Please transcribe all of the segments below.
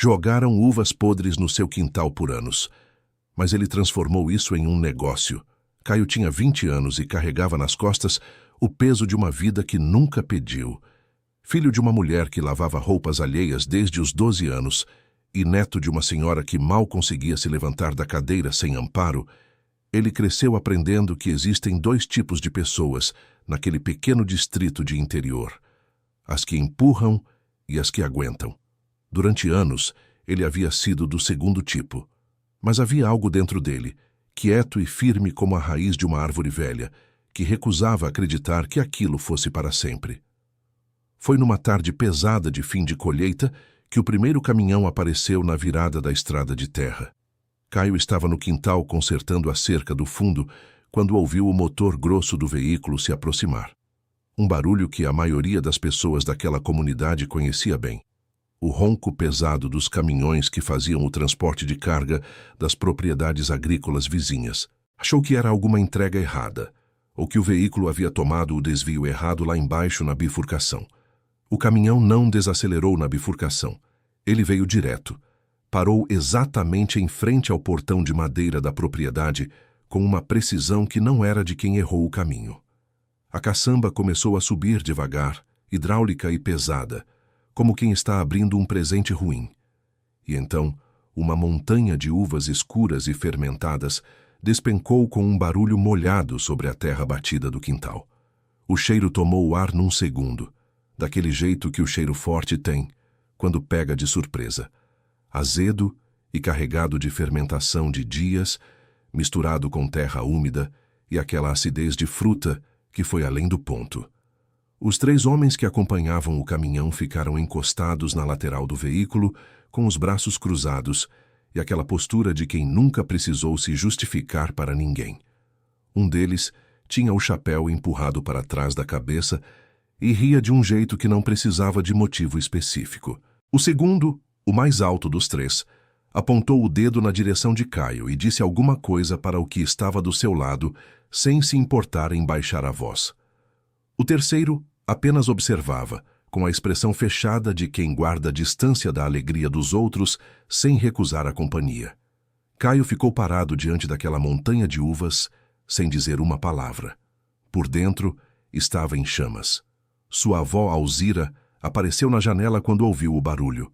Jogaram uvas podres no seu quintal por anos. Mas ele transformou isso em um negócio. Caio tinha 20 anos e carregava nas costas o peso de uma vida que nunca pediu. Filho de uma mulher que lavava roupas alheias desde os 12 anos e neto de uma senhora que mal conseguia se levantar da cadeira sem amparo, ele cresceu aprendendo que existem dois tipos de pessoas naquele pequeno distrito de interior: as que empurram e as que aguentam. Durante anos, ele havia sido do segundo tipo, mas havia algo dentro dele, quieto e firme como a raiz de uma árvore velha, que recusava acreditar que aquilo fosse para sempre. Foi numa tarde pesada de fim de colheita que o primeiro caminhão apareceu na virada da estrada de terra. Caio estava no quintal consertando a cerca do fundo quando ouviu o motor grosso do veículo se aproximar. Um barulho que a maioria das pessoas daquela comunidade conhecia bem. O ronco pesado dos caminhões que faziam o transporte de carga das propriedades agrícolas vizinhas. Achou que era alguma entrega errada, ou que o veículo havia tomado o desvio errado lá embaixo na bifurcação. O caminhão não desacelerou na bifurcação. Ele veio direto. Parou exatamente em frente ao portão de madeira da propriedade, com uma precisão que não era de quem errou o caminho. A caçamba começou a subir devagar, hidráulica e pesada, como quem está abrindo um presente ruim. E então, uma montanha de uvas escuras e fermentadas despencou com um barulho molhado sobre a terra batida do quintal. O cheiro tomou o ar num segundo, daquele jeito que o cheiro forte tem, quando pega de surpresa. Azedo e carregado de fermentação de dias, misturado com terra úmida e aquela acidez de fruta que foi além do ponto. Os 3 homens que acompanhavam o caminhão ficaram encostados na lateral do veículo, com os braços cruzados e aquela postura de quem nunca precisou se justificar para ninguém. Um deles tinha o chapéu empurrado para trás da cabeça e ria de um jeito que não precisava de motivo específico. O segundo, o mais alto dos 3, apontou o dedo na direção de Caio e disse alguma coisa para o que estava do seu lado, sem se importar em baixar a voz. O terceiro apenas observava, com a expressão fechada de quem guarda distância da alegria dos outros, sem recusar a companhia. Caio ficou parado diante daquela montanha de uvas, sem dizer uma palavra. Por dentro, estava em chamas. Sua avó, Alzira, apareceu na janela quando ouviu o barulho.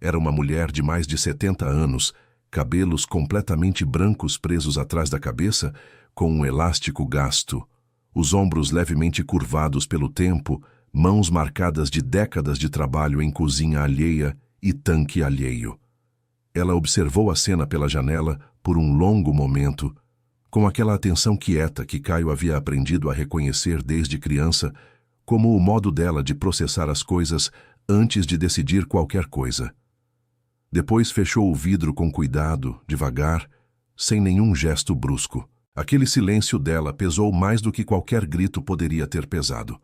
Era uma mulher de mais de 70 anos, cabelos completamente brancos presos atrás da cabeça, com um elástico gasto, os ombros levemente curvados pelo tempo, mãos marcadas de décadas de trabalho em cozinha alheia e tanque alheio. Ela observou a cena pela janela por um longo momento, com aquela atenção quieta que Caio havia aprendido a reconhecer desde criança como o modo dela de processar as coisas antes de decidir qualquer coisa. Depois fechou o vidro com cuidado, devagar, sem nenhum gesto brusco. Aquele silêncio dela pesou mais do que qualquer grito poderia ter pesado.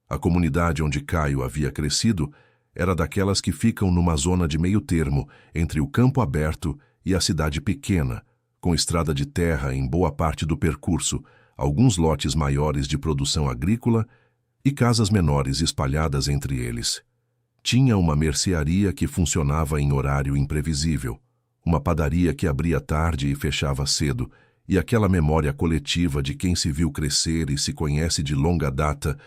A comunidade onde Caio havia crescido era daquelas que ficam numa zona de meio termo entre o campo aberto e a cidade pequena, com estrada de terra em boa parte do percurso, alguns lotes maiores de produção agrícola e casas menores espalhadas entre eles. Tinha uma mercearia que funcionava em horário imprevisível, uma padaria que abria tarde e fechava cedo, e aquela memória coletiva de quem se viu crescer e se conhece de longa data,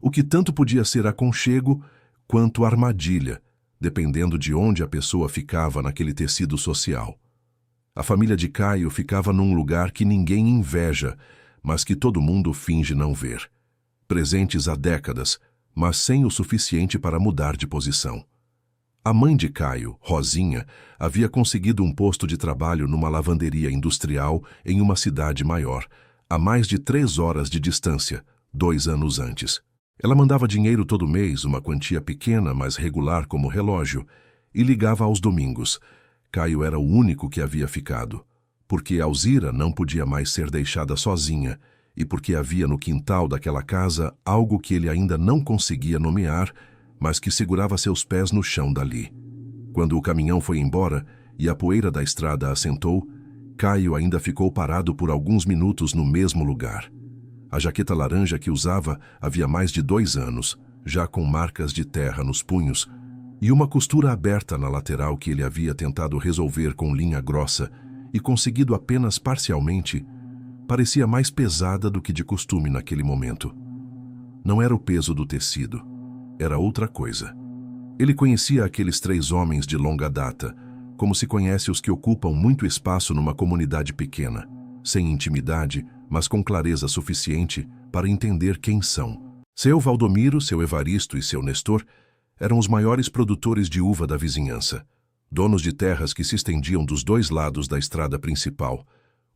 o que tanto podia ser aconchego quanto armadilha, dependendo de onde a pessoa ficava naquele tecido social. A família de Caio ficava num lugar que ninguém inveja, mas que todo mundo finge não ver. Presentes há décadas, mas sem o suficiente para mudar de posição. A mãe de Caio, Rosinha, havia conseguido um posto de trabalho numa lavanderia industrial em uma cidade maior, a mais de 3 horas de distância, 2 anos antes. Ela mandava dinheiro todo mês, uma quantia pequena, mas regular como relógio, e ligava aos domingos. Caio era o único que havia ficado, porque Alzira não podia mais ser deixada sozinha, e porque havia no quintal daquela casa algo que ele ainda não conseguia nomear, mas que segurava seus pés no chão dali. Quando o caminhão foi embora e a poeira da estrada assentou, Caio ainda ficou parado por alguns minutos no mesmo lugar. A jaqueta laranja que usava havia mais de 2 anos, já com marcas de terra nos punhos, e uma costura aberta na lateral que ele havia tentado resolver com linha grossa e conseguido apenas parcialmente, parecia mais pesada do que de costume naquele momento. Não era o peso do tecido, era outra coisa. Ele conhecia aqueles 3 homens de longa data, como se conhece os que ocupam muito espaço numa comunidade pequena, sem intimidade, mas com clareza suficiente para entender quem são. Seu Valdomiro, seu Evaristo e seu Nestor eram os maiores produtores de uva da vizinhança, donos de terras que se estendiam dos 2 lados da estrada principal,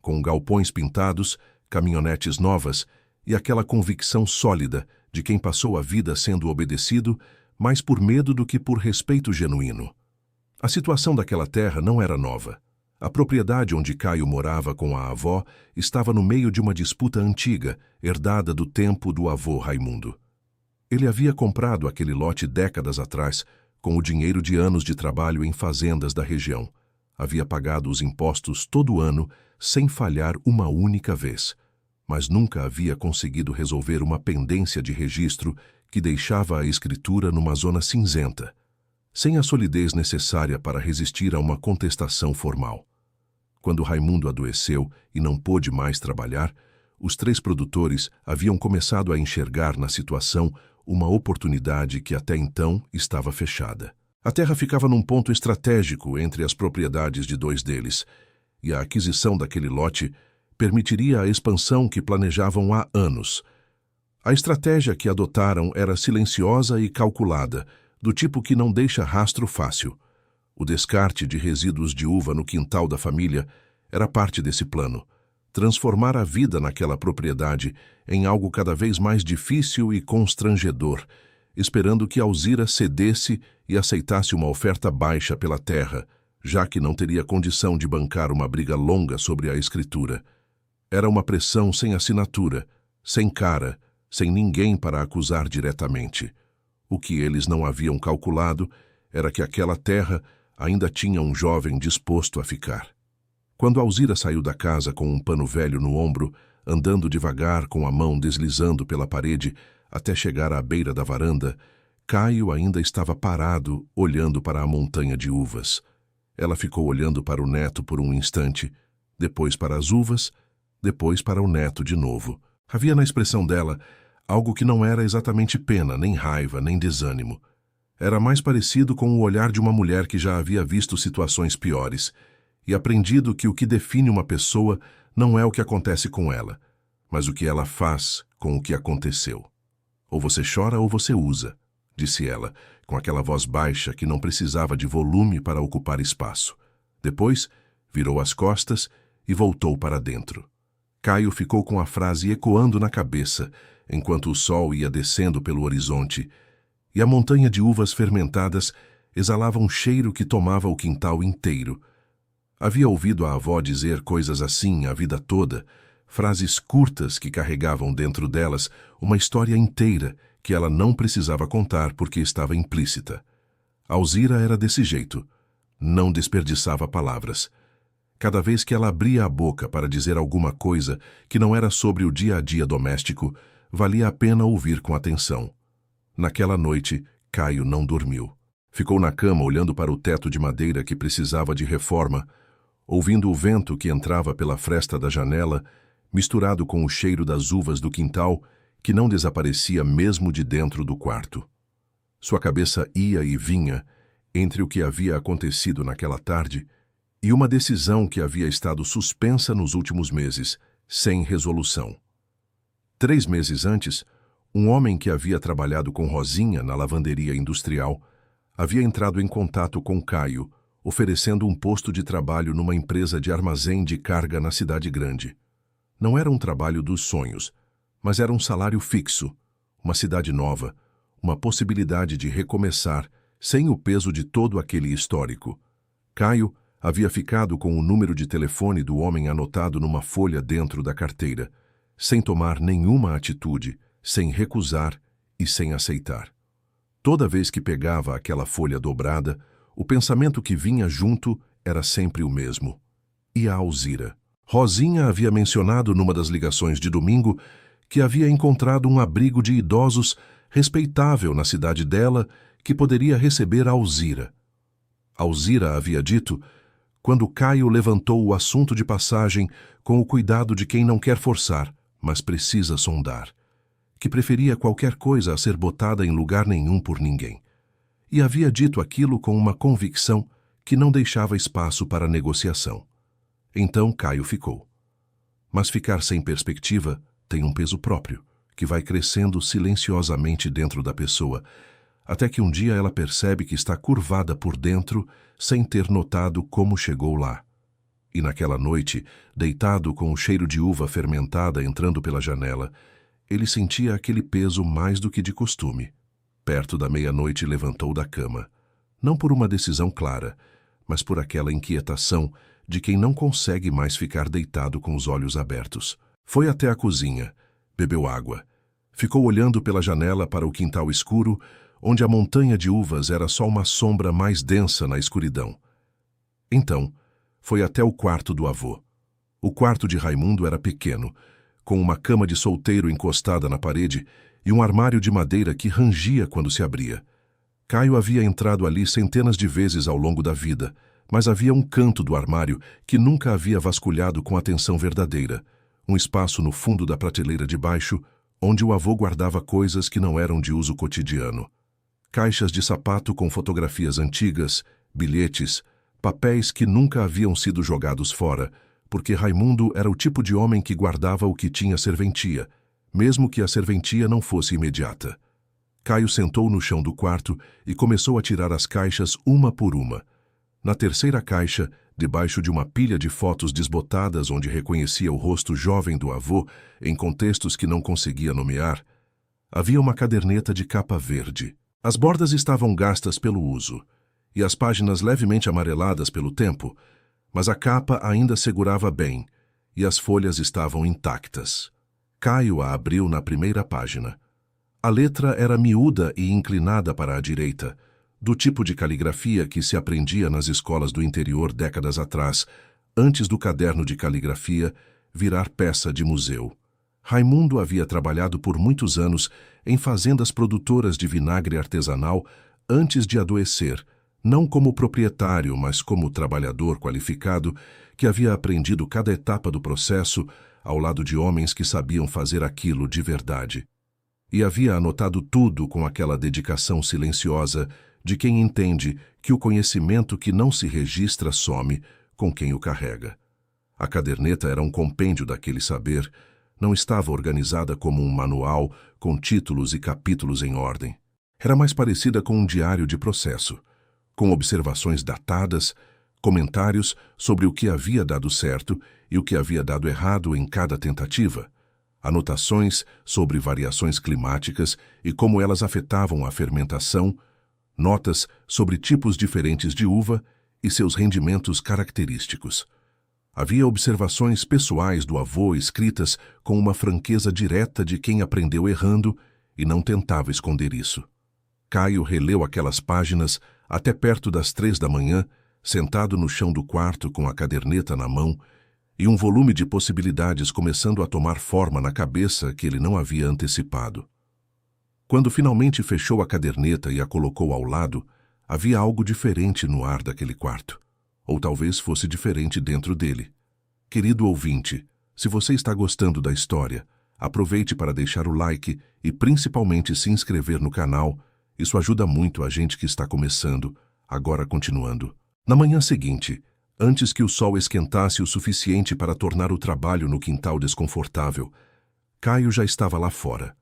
com galpões pintados, caminhonetes novas e aquela convicção sólida de quem passou a vida sendo obedecido mais por medo do que por respeito genuíno. A situação daquela terra não era nova. A propriedade onde Caio morava com a avó estava no meio de uma disputa antiga, herdada do tempo do avô Raimundo. Ele havia comprado aquele lote décadas atrás, com o dinheiro de anos de trabalho em fazendas da região. Havia pagado os impostos todo ano, sem falhar uma única vez, mas nunca havia conseguido resolver uma pendência de registro que deixava a escritura numa zona cinzenta, sem a solidez necessária para resistir a uma contestação formal. Quando Raimundo adoeceu e não pôde mais trabalhar, os 3 produtores haviam começado a enxergar na situação uma oportunidade que até então estava fechada. A terra ficava num ponto estratégico entre as propriedades de 2 deles, e a aquisição daquele lote permitiria a expansão que planejavam há anos. A estratégia que adotaram era silenciosa e calculada, do tipo que não deixa rastro fácil. O descarte de resíduos de uva no quintal da família era parte desse plano. Transformar a vida naquela propriedade em algo cada vez mais difícil e constrangedor, esperando que Alzira cedesse e aceitasse uma oferta baixa pela terra, já que não teria condição de bancar uma briga longa sobre a escritura. Era uma pressão sem assinatura, sem cara, sem ninguém para acusar diretamente. O que eles não haviam calculado era que aquela terra ainda tinha um jovem disposto a ficar. Quando Alzira saiu da casa com um pano velho no ombro, andando devagar com a mão deslizando pela parede até chegar à beira da varanda, Caio ainda estava parado, olhando para a montanha de uvas. Ela ficou olhando para o neto por um instante, depois para as uvas, depois para o neto de novo. Havia na expressão dela algo que não era exatamente pena, nem raiva, nem desânimo. Era mais parecido com o olhar de uma mulher que já havia visto situações piores e aprendido que o que define uma pessoa não é o que acontece com ela, mas o que ela faz com o que aconteceu. Ou você chora ou você usa, disse ela, com aquela voz baixa que não precisava de volume para ocupar espaço. Depois, virou as costas e voltou para dentro. Caio ficou com a frase ecoando na cabeça, enquanto o sol ia descendo pelo horizonte, e a montanha de uvas fermentadas exalava um cheiro que tomava o quintal inteiro. Havia ouvido a avó dizer coisas assim a vida toda, frases curtas que carregavam dentro delas uma história inteira que ela não precisava contar porque estava implícita. Alzira era desse jeito. Não desperdiçava palavras. Cada vez que ela abria a boca para dizer alguma coisa que não era sobre o dia a dia doméstico, valia a pena ouvir com atenção. Naquela noite, Caio não dormiu. Ficou na cama olhando para o teto de madeira que precisava de reforma, ouvindo o vento que entrava pela fresta da janela, misturado com o cheiro das uvas do quintal, que não desaparecia mesmo de dentro do quarto. Sua cabeça ia e vinha entre o que havia acontecido naquela tarde e uma decisão que havia estado suspensa nos últimos meses, sem resolução. 3 meses antes, um homem que havia trabalhado com Rosinha na lavanderia industrial havia entrado em contato com Caio, oferecendo um posto de trabalho numa empresa de armazém de carga na cidade grande. Não era um trabalho dos sonhos, mas era um salário fixo, uma cidade nova, uma possibilidade de recomeçar sem o peso de todo aquele histórico. Caio havia ficado com o número de telefone do homem anotado numa folha dentro da carteira, sem tomar nenhuma atitude, sem recusar e sem aceitar. Toda vez que pegava aquela folha dobrada, o pensamento que vinha junto era sempre o mesmo. E a Alzira? Rosinha havia mencionado numa das ligações de domingo que havia encontrado um abrigo de idosos respeitável na cidade dela, que poderia receber Alzira. Alzira havia dito, quando Caio levantou o assunto de passagem com o cuidado de quem não quer forçar, mas precisa sondar, que preferia qualquer coisa a ser botada em lugar nenhum por ninguém. E havia dito aquilo com uma convicção que não deixava espaço para negociação. Então Caio ficou. Mas ficar sem perspectiva tem um peso próprio, que vai crescendo silenciosamente dentro da pessoa, até que um dia ela percebe que está curvada por dentro sem ter notado como chegou lá. E naquela noite, deitado com o cheiro de uva fermentada entrando pela janela, ele sentia aquele peso mais do que de costume. Perto da meia-noite levantou da cama, não por uma decisão clara, mas por aquela inquietação de quem não consegue mais ficar deitado com os olhos abertos. Foi até a cozinha, bebeu água, ficou olhando pela janela para o quintal escuro, onde a montanha de uvas era só uma sombra mais densa na escuridão. Então, foi até o quarto do avô. O quarto de Raimundo era pequeno, com uma cama de solteiro encostada na parede e um armário de madeira que rangia quando se abria. Caio havia entrado ali centenas de vezes ao longo da vida, mas havia um canto do armário que nunca havia vasculhado com atenção verdadeira, um espaço no fundo da prateleira de baixo, onde o avô guardava coisas que não eram de uso cotidiano. Caixas de sapato com fotografias antigas, bilhetes, papéis que nunca haviam sido jogados fora, porque Raimundo era o tipo de homem que guardava o que tinha serventia, mesmo que a serventia não fosse imediata. Caio sentou no chão do quarto e começou a tirar as caixas uma por uma. Na terceira caixa, debaixo de uma pilha de fotos desbotadas onde reconhecia o rosto jovem do avô em contextos que não conseguia nomear, havia uma caderneta de capa verde. As bordas estavam gastas pelo uso, e as páginas levemente amareladas pelo tempo, mas a capa ainda segurava bem, e as folhas estavam intactas. Caio a abriu na primeira página. A letra era miúda e inclinada para a direita, do tipo de caligrafia que se aprendia nas escolas do interior décadas atrás, antes do caderno de caligrafia virar peça de museu. Raimundo havia trabalhado por muitos anos em fazendas produtoras de vinagre artesanal antes de adoecer, não como proprietário, mas como trabalhador qualificado que havia aprendido cada etapa do processo ao lado de homens que sabiam fazer aquilo de verdade. E havia anotado tudo com aquela dedicação silenciosa de quem entende que o conhecimento que não se registra some com quem o carrega. A caderneta era um compêndio daquele saber, não estava organizada como um manual com títulos e capítulos em ordem. Era mais parecida com um diário de processo, com observações datadas, comentários sobre o que havia dado certo e o que havia dado errado em cada tentativa, anotações sobre variações climáticas e como elas afetavam a fermentação, notas sobre tipos diferentes de uva e seus rendimentos característicos. Havia observações pessoais do avô escritas com uma franqueza direta de quem aprendeu errando e não tentava esconder isso. Caio releu aquelas páginas até perto das 3 da manhã, sentado no chão do quarto com a caderneta na mão e um volume de possibilidades começando a tomar forma na cabeça que ele não havia antecipado. Quando finalmente fechou a caderneta e a colocou ao lado, havia algo diferente no ar daquele quarto. Ou talvez fosse diferente dentro dele. Querido ouvinte, se você está gostando da história, aproveite para deixar o like e principalmente se inscrever no canal. Isso ajuda muito a gente que está começando. Agora continuando. Na manhã seguinte, antes que o sol esquentasse o suficiente para tornar o trabalho no quintal desconfortável, Caio já estava lá fora.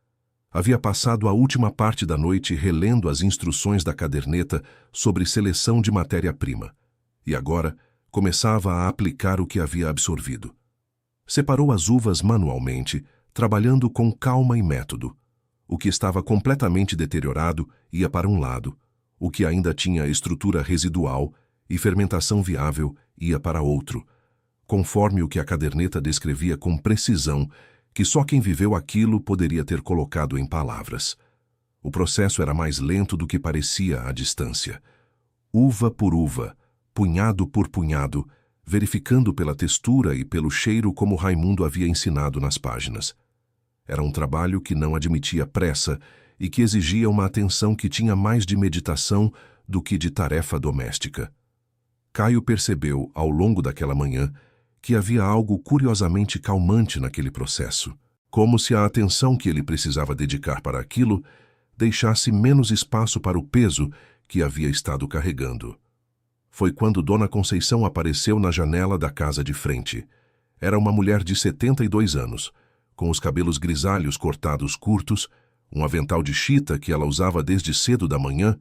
Havia passado a última parte da noite relendo as instruções da caderneta sobre seleção de matéria-prima. E agora começava a aplicar o que havia absorvido. Separou as uvas manualmente, trabalhando com calma e método. O que estava completamente deteriorado ia para um lado, o que ainda tinha estrutura residual e fermentação viável ia para outro, conforme o que a caderneta descrevia com precisão, que só quem viveu aquilo poderia ter colocado em palavras. O processo era mais lento do que parecia à distância. Uva por uva, punhado por punhado, verificando pela textura e pelo cheiro como Raimundo havia ensinado nas páginas. Era um trabalho que não admitia pressa e que exigia uma atenção que tinha mais de meditação do que de tarefa doméstica. Caio percebeu, ao longo daquela manhã, que havia algo curiosamente calmante naquele processo, como se a atenção que ele precisava dedicar para aquilo deixasse menos espaço para o peso que havia estado carregando. Foi quando Dona Conceição apareceu na janela da casa de frente. Era uma mulher de 72 anos, com os cabelos grisalhos cortados curtos, um avental de chita que ela usava desde cedo da manhã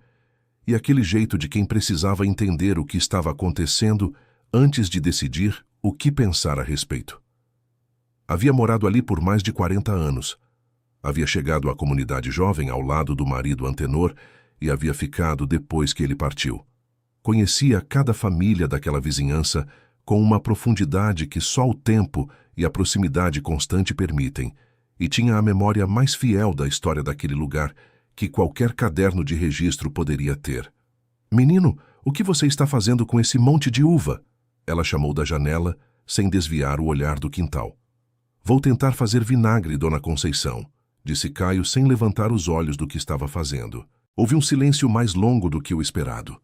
e aquele jeito de quem precisava entender o que estava acontecendo antes de decidir o que pensar a respeito. Havia morado ali por mais de 40 anos. Havia chegado à comunidade jovem ao lado do marido Antenor e havia ficado depois que ele partiu. Conhecia cada família daquela vizinhança com uma profundidade que só o tempo e a proximidade constante permitem, e tinha a memória mais fiel da história daquele lugar que qualquer caderno de registro poderia ter. "Menino, o que você está fazendo com esse monte de uva?" Ela chamou da janela, sem desviar o olhar do quintal. "Vou tentar fazer vinagre, Dona Conceição", disse Caio sem levantar os olhos do que estava fazendo. Houve um silêncio mais longo do que o esperado.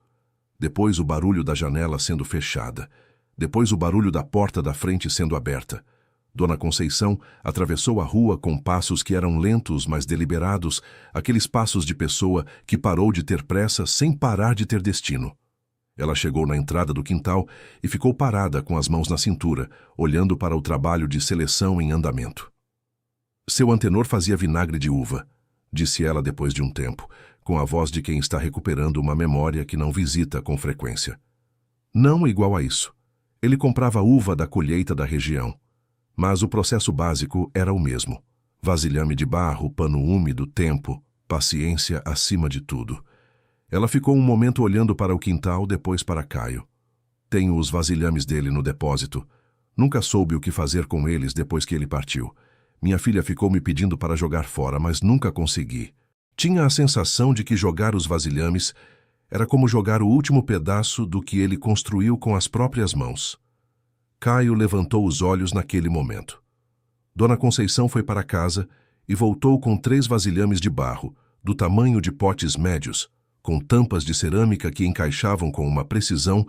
Depois o barulho da janela sendo fechada. Depois o barulho da porta da frente sendo aberta. Dona Conceição atravessou a rua com passos que eram lentos, mas deliberados, aqueles passos de pessoa que parou de ter pressa sem parar de ter destino. Ela chegou na entrada do quintal e ficou parada com as mãos na cintura, olhando para o trabalho de seleção em andamento. "Seu Antenor fazia vinagre de uva", disse ela depois de um tempo, com a voz de quem está recuperando uma memória que não visita com frequência. "Não igual a isso. Ele comprava uva da colheita da região. Mas o processo básico era o mesmo. Vasilhame de barro, pano úmido, tempo, paciência acima de tudo." Ela ficou um momento olhando para o quintal, depois para Caio. "Tenho os vasilhames dele no depósito. Nunca soube o que fazer com eles depois que ele partiu. Minha filha ficou me pedindo para jogar fora, mas nunca consegui. Tinha a sensação de que jogar os vasilhames era como jogar o último pedaço do que ele construiu com as próprias mãos." Caio levantou os olhos naquele momento. Dona Conceição foi para casa e voltou com 3 vasilhames de barro, do tamanho de potes médios, com tampas de cerâmica que encaixavam com uma precisão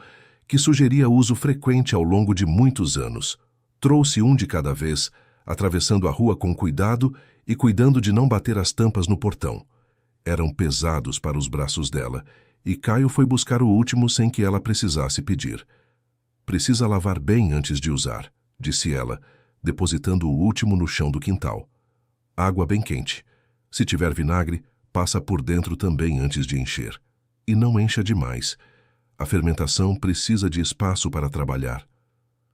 que sugeria uso frequente ao longo de muitos anos. Trouxe um de cada vez, atravessando a rua com cuidado e cuidando de não bater as tampas no portão. Eram pesados para os braços dela, e Caio foi buscar o último sem que ela precisasse pedir. "Precisa lavar bem antes de usar", disse ela, depositando o último no chão do quintal. "Água bem quente. Se tiver vinagre, passa por dentro também antes de encher. E não encha demais. A fermentação precisa de espaço para trabalhar."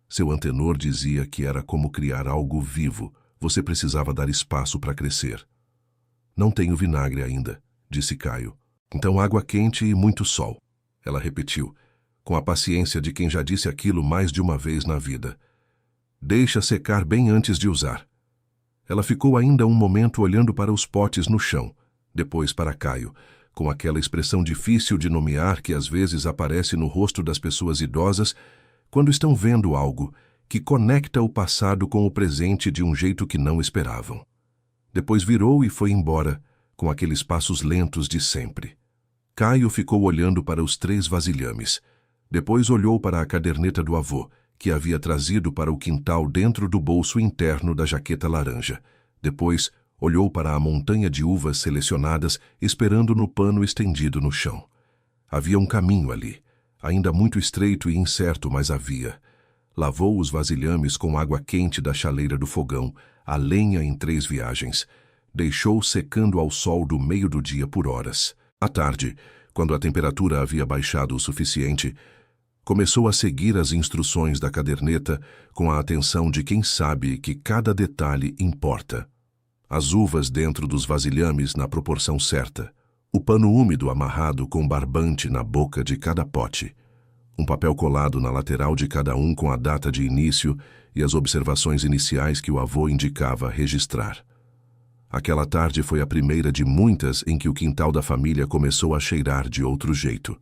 Seu Antenor dizia que era como criar algo vivo. Você precisava dar espaço para crescer. "Não tenho vinagre ainda", disse Caio. "Então água quente e muito sol", ela repetiu, com a paciência de quem já disse aquilo mais de uma vez na vida. "Deixa secar bem antes de usar." Ela ficou ainda um momento olhando para os potes no chão, depois para Caio, com aquela expressão difícil de nomear que às vezes aparece no rosto das pessoas idosas quando estão vendo algo que conecta o passado com o presente de um jeito que não esperavam. Depois virou e foi embora, com aqueles passos lentos de sempre. Caio ficou olhando para os 3 vasilhames. Depois olhou para a caderneta do avô, que havia trazido para o quintal dentro do bolso interno da jaqueta laranja. Depois olhou para a montanha de uvas selecionadas, esperando no pano estendido no chão. Havia um caminho ali, ainda muito estreito e incerto, mas havia. Lavou os vasilhames com água quente da chaleira do fogão, a lenha em 3 viagens. Deixou secando ao sol do meio do dia por horas. À tarde, quando a temperatura havia baixado o suficiente, começou a seguir as instruções da caderneta com a atenção de quem sabe que cada detalhe importa. As uvas dentro dos vasilhames na proporção certa, o pano úmido amarrado com barbante na boca de cada pote, um papel colado na lateral de cada um com a data de início e as observações iniciais que o avô indicava registrar. Aquela tarde foi a primeira de muitas em que o quintal da família começou a cheirar de outro jeito.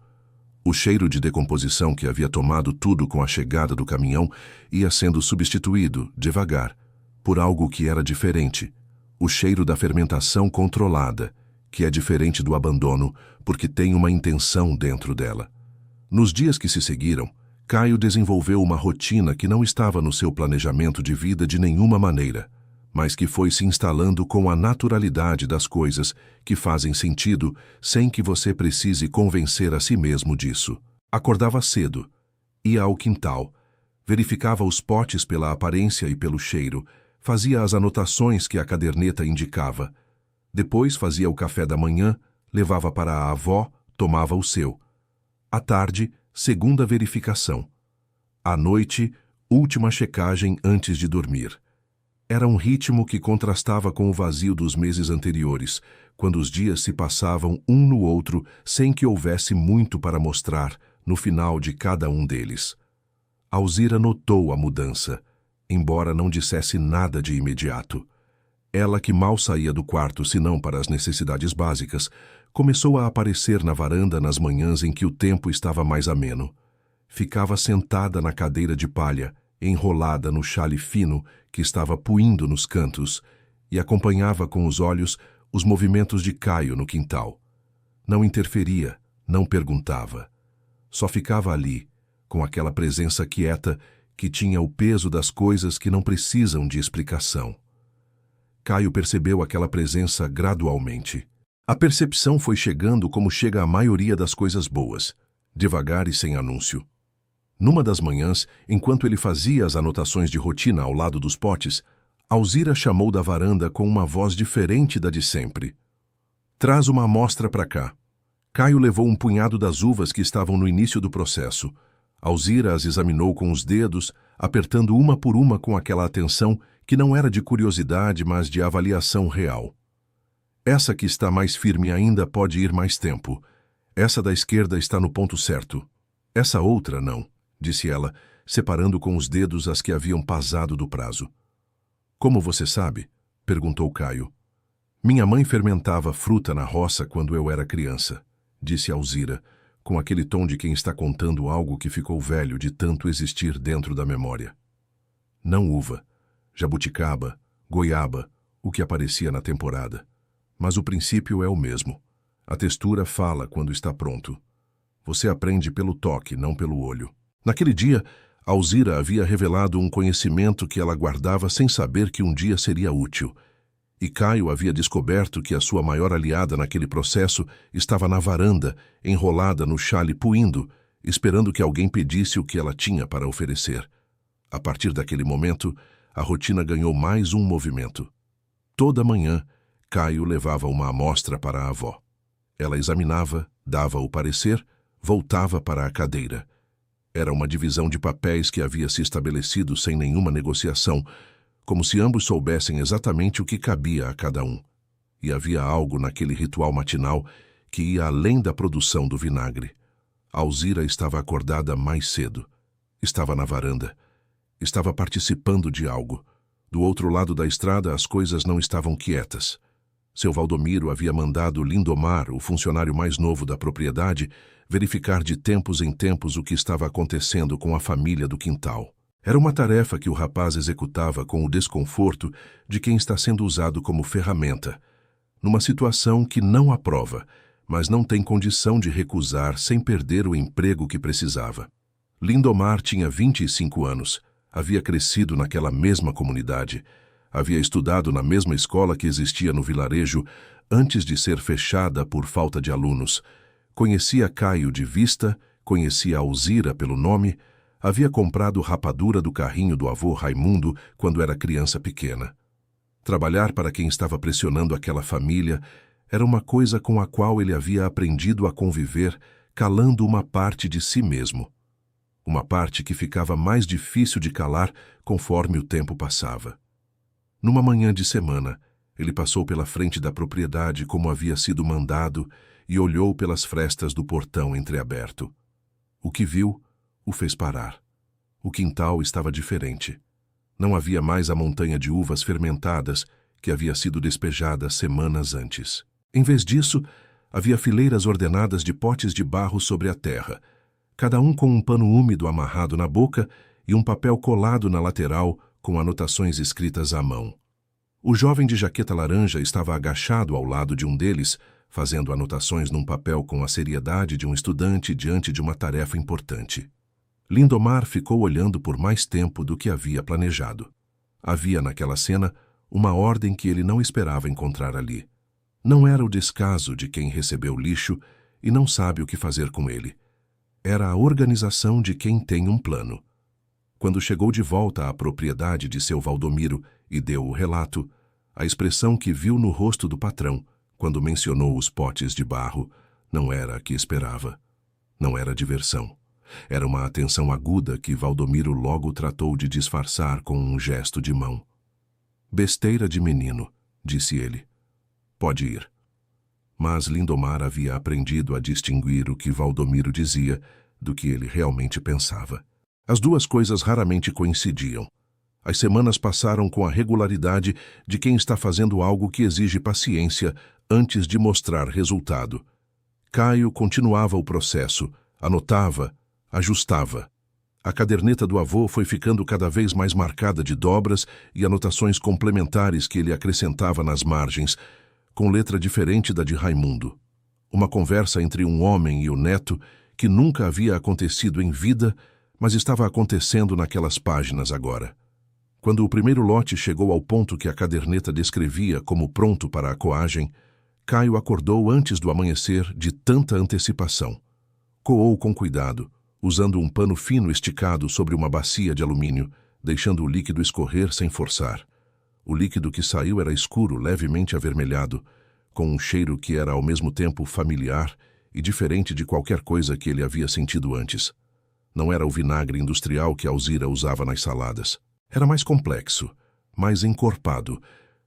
O cheiro de decomposição que havia tomado tudo com a chegada do caminhão ia sendo substituído, devagar, por algo que era diferente. O cheiro da fermentação controlada, que é diferente do abandono, porque tem uma intenção dentro dela. Nos dias que se seguiram, Caio desenvolveu uma rotina que não estava no seu planejamento de vida de nenhuma maneira, mas que foi se instalando com a naturalidade das coisas que fazem sentido sem que você precise convencer a si mesmo disso. Acordava cedo, ia ao quintal, verificava os potes pela aparência e pelo cheiro, fazia as anotações que a caderneta indicava. Depois fazia o café da manhã, levava para a avó, tomava o seu. À tarde, segunda verificação. À noite, última checagem antes de dormir. Era um ritmo que contrastava com o vazio dos meses anteriores, quando os dias se passavam um no outro sem que houvesse muito para mostrar no final de cada um deles. Alzira notou a mudança, embora não dissesse nada de imediato. Ela, que mal saía do quarto senão para as necessidades básicas, começou a aparecer na varanda nas manhãs em que o tempo estava mais ameno. Ficava sentada na cadeira de palha, enrolada no xale fino que estava puindo nos cantos, e acompanhava com os olhos os movimentos de Caio no quintal. Não interferia, não perguntava. Só ficava ali, com aquela presença quieta que tinha o peso das coisas que não precisam de explicação. Caio percebeu aquela presença gradualmente. A percepção foi chegando como chega a maioria das coisas boas, devagar e sem anúncio. Numa das manhãs, enquanto ele fazia as anotações de rotina ao lado dos potes, Alzira chamou da varanda com uma voz diferente da de sempre. "Traz uma amostra para cá." Caio levou um punhado das uvas que estavam no início do processo. Alzira as examinou com os dedos, apertando uma por uma com aquela atenção que não era de curiosidade, mas de avaliação real. "Essa que está mais firme ainda pode ir mais tempo. Essa da esquerda está no ponto certo. Essa outra não", disse ela, separando com os dedos as que haviam pasado do prazo. "Como você sabe?" perguntou Caio. "Minha mãe fermentava fruta na roça quando eu era criança", disse Alzira, com aquele tom de quem está contando algo que ficou velho de tanto existir dentro da memória. "Não uva, jabuticaba, goiaba, o que aparecia na temporada. Mas o princípio é o mesmo. A textura fala quando está pronto. Você aprende pelo toque, não pelo olho." Naquele dia, Alzira havia revelado um conhecimento que ela guardava sem saber que um dia seria útil. E Caio havia descoberto que a sua maior aliada naquele processo estava na varanda, enrolada no xale puindo, esperando que alguém pedisse o que ela tinha para oferecer. A partir daquele momento, a rotina ganhou mais um movimento. Toda manhã, Caio levava uma amostra para a avó. Ela examinava, dava o parecer, voltava para a cadeira. Era uma divisão de papéis que havia se estabelecido sem nenhuma negociação, como se ambos soubessem exatamente o que cabia a cada um. E havia algo naquele ritual matinal que ia além da produção do vinagre. Alzira estava acordada mais cedo. Estava na varanda. Estava participando de algo. Do outro lado da estrada, as coisas não estavam quietas. Seu Valdomiro havia mandado Lindomar, o funcionário mais novo da propriedade, verificar de tempos em tempos o que estava acontecendo com a família do quintal. Era uma tarefa que o rapaz executava com o desconforto de quem está sendo usado como ferramenta, numa situação que não aprova, mas não tem condição de recusar sem perder o emprego que precisava. Lindomar tinha 25 anos, havia crescido naquela mesma comunidade, havia estudado na mesma escola que existia no vilarejo antes de ser fechada por falta de alunos. Conhecia Caio de vista, conhecia Alzira pelo nome, havia comprado rapadura do carrinho do avô Raimundo quando era criança pequena. Trabalhar para quem estava pressionando aquela família era uma coisa com a qual ele havia aprendido a conviver, calando uma parte de si mesmo. Uma parte que ficava mais difícil de calar conforme o tempo passava. Numa manhã de semana, ele passou pela frente da propriedade como havia sido mandado e olhou pelas frestas do portão entreaberto. O que viu o fez parar. O quintal estava diferente. Não havia mais a montanha de uvas fermentadas que havia sido despejada semanas antes. Em vez disso, havia fileiras ordenadas de potes de barro sobre a terra, cada um com um pano úmido amarrado na boca e um papel colado na lateral com anotações escritas à mão. O jovem de jaqueta laranja estava agachado ao lado de um deles, fazendo anotações num papel com a seriedade de um estudante diante de uma tarefa importante. Lindomar ficou olhando por mais tempo do que havia planejado. Havia naquela cena uma ordem que ele não esperava encontrar ali. Não era o descaso de quem recebeu lixo e não sabe o que fazer com ele. Era a organização de quem tem um plano. Quando chegou de volta à propriedade de seu Valdomiro e deu o relato, a expressão que viu no rosto do patrão, quando mencionou os potes de barro, não era a que esperava. Não era diversão. Era uma atenção aguda que Valdomiro logo tratou de disfarçar com um gesto de mão. Besteira de menino, disse ele. Pode ir. Mas Lindomar havia aprendido a distinguir o que Valdomiro dizia do que ele realmente pensava. As duas coisas raramente coincidiam. As semanas passaram com a regularidade de quem está fazendo algo que exige paciência antes de mostrar resultado. Caio continuava o processo, anotava, ajustava. A caderneta do avô foi ficando cada vez mais marcada de dobras e anotações complementares que ele acrescentava nas margens, com letra diferente da de Raimundo. Uma conversa entre um homem e o neto que nunca havia acontecido em vida, mas estava acontecendo naquelas páginas agora. Quando o primeiro lote chegou ao ponto que a caderneta descrevia como pronto para a coagem, Caio acordou antes do amanhecer de tanta antecipação. Coou com cuidado, usando um pano fino esticado sobre uma bacia de alumínio, deixando o líquido escorrer sem forçar. O líquido que saiu era escuro, levemente avermelhado, com um cheiro que era ao mesmo tempo familiar e diferente de qualquer coisa que ele havia sentido antes. Não era o vinagre industrial que Alzira usava nas saladas. Era mais complexo, mais encorpado,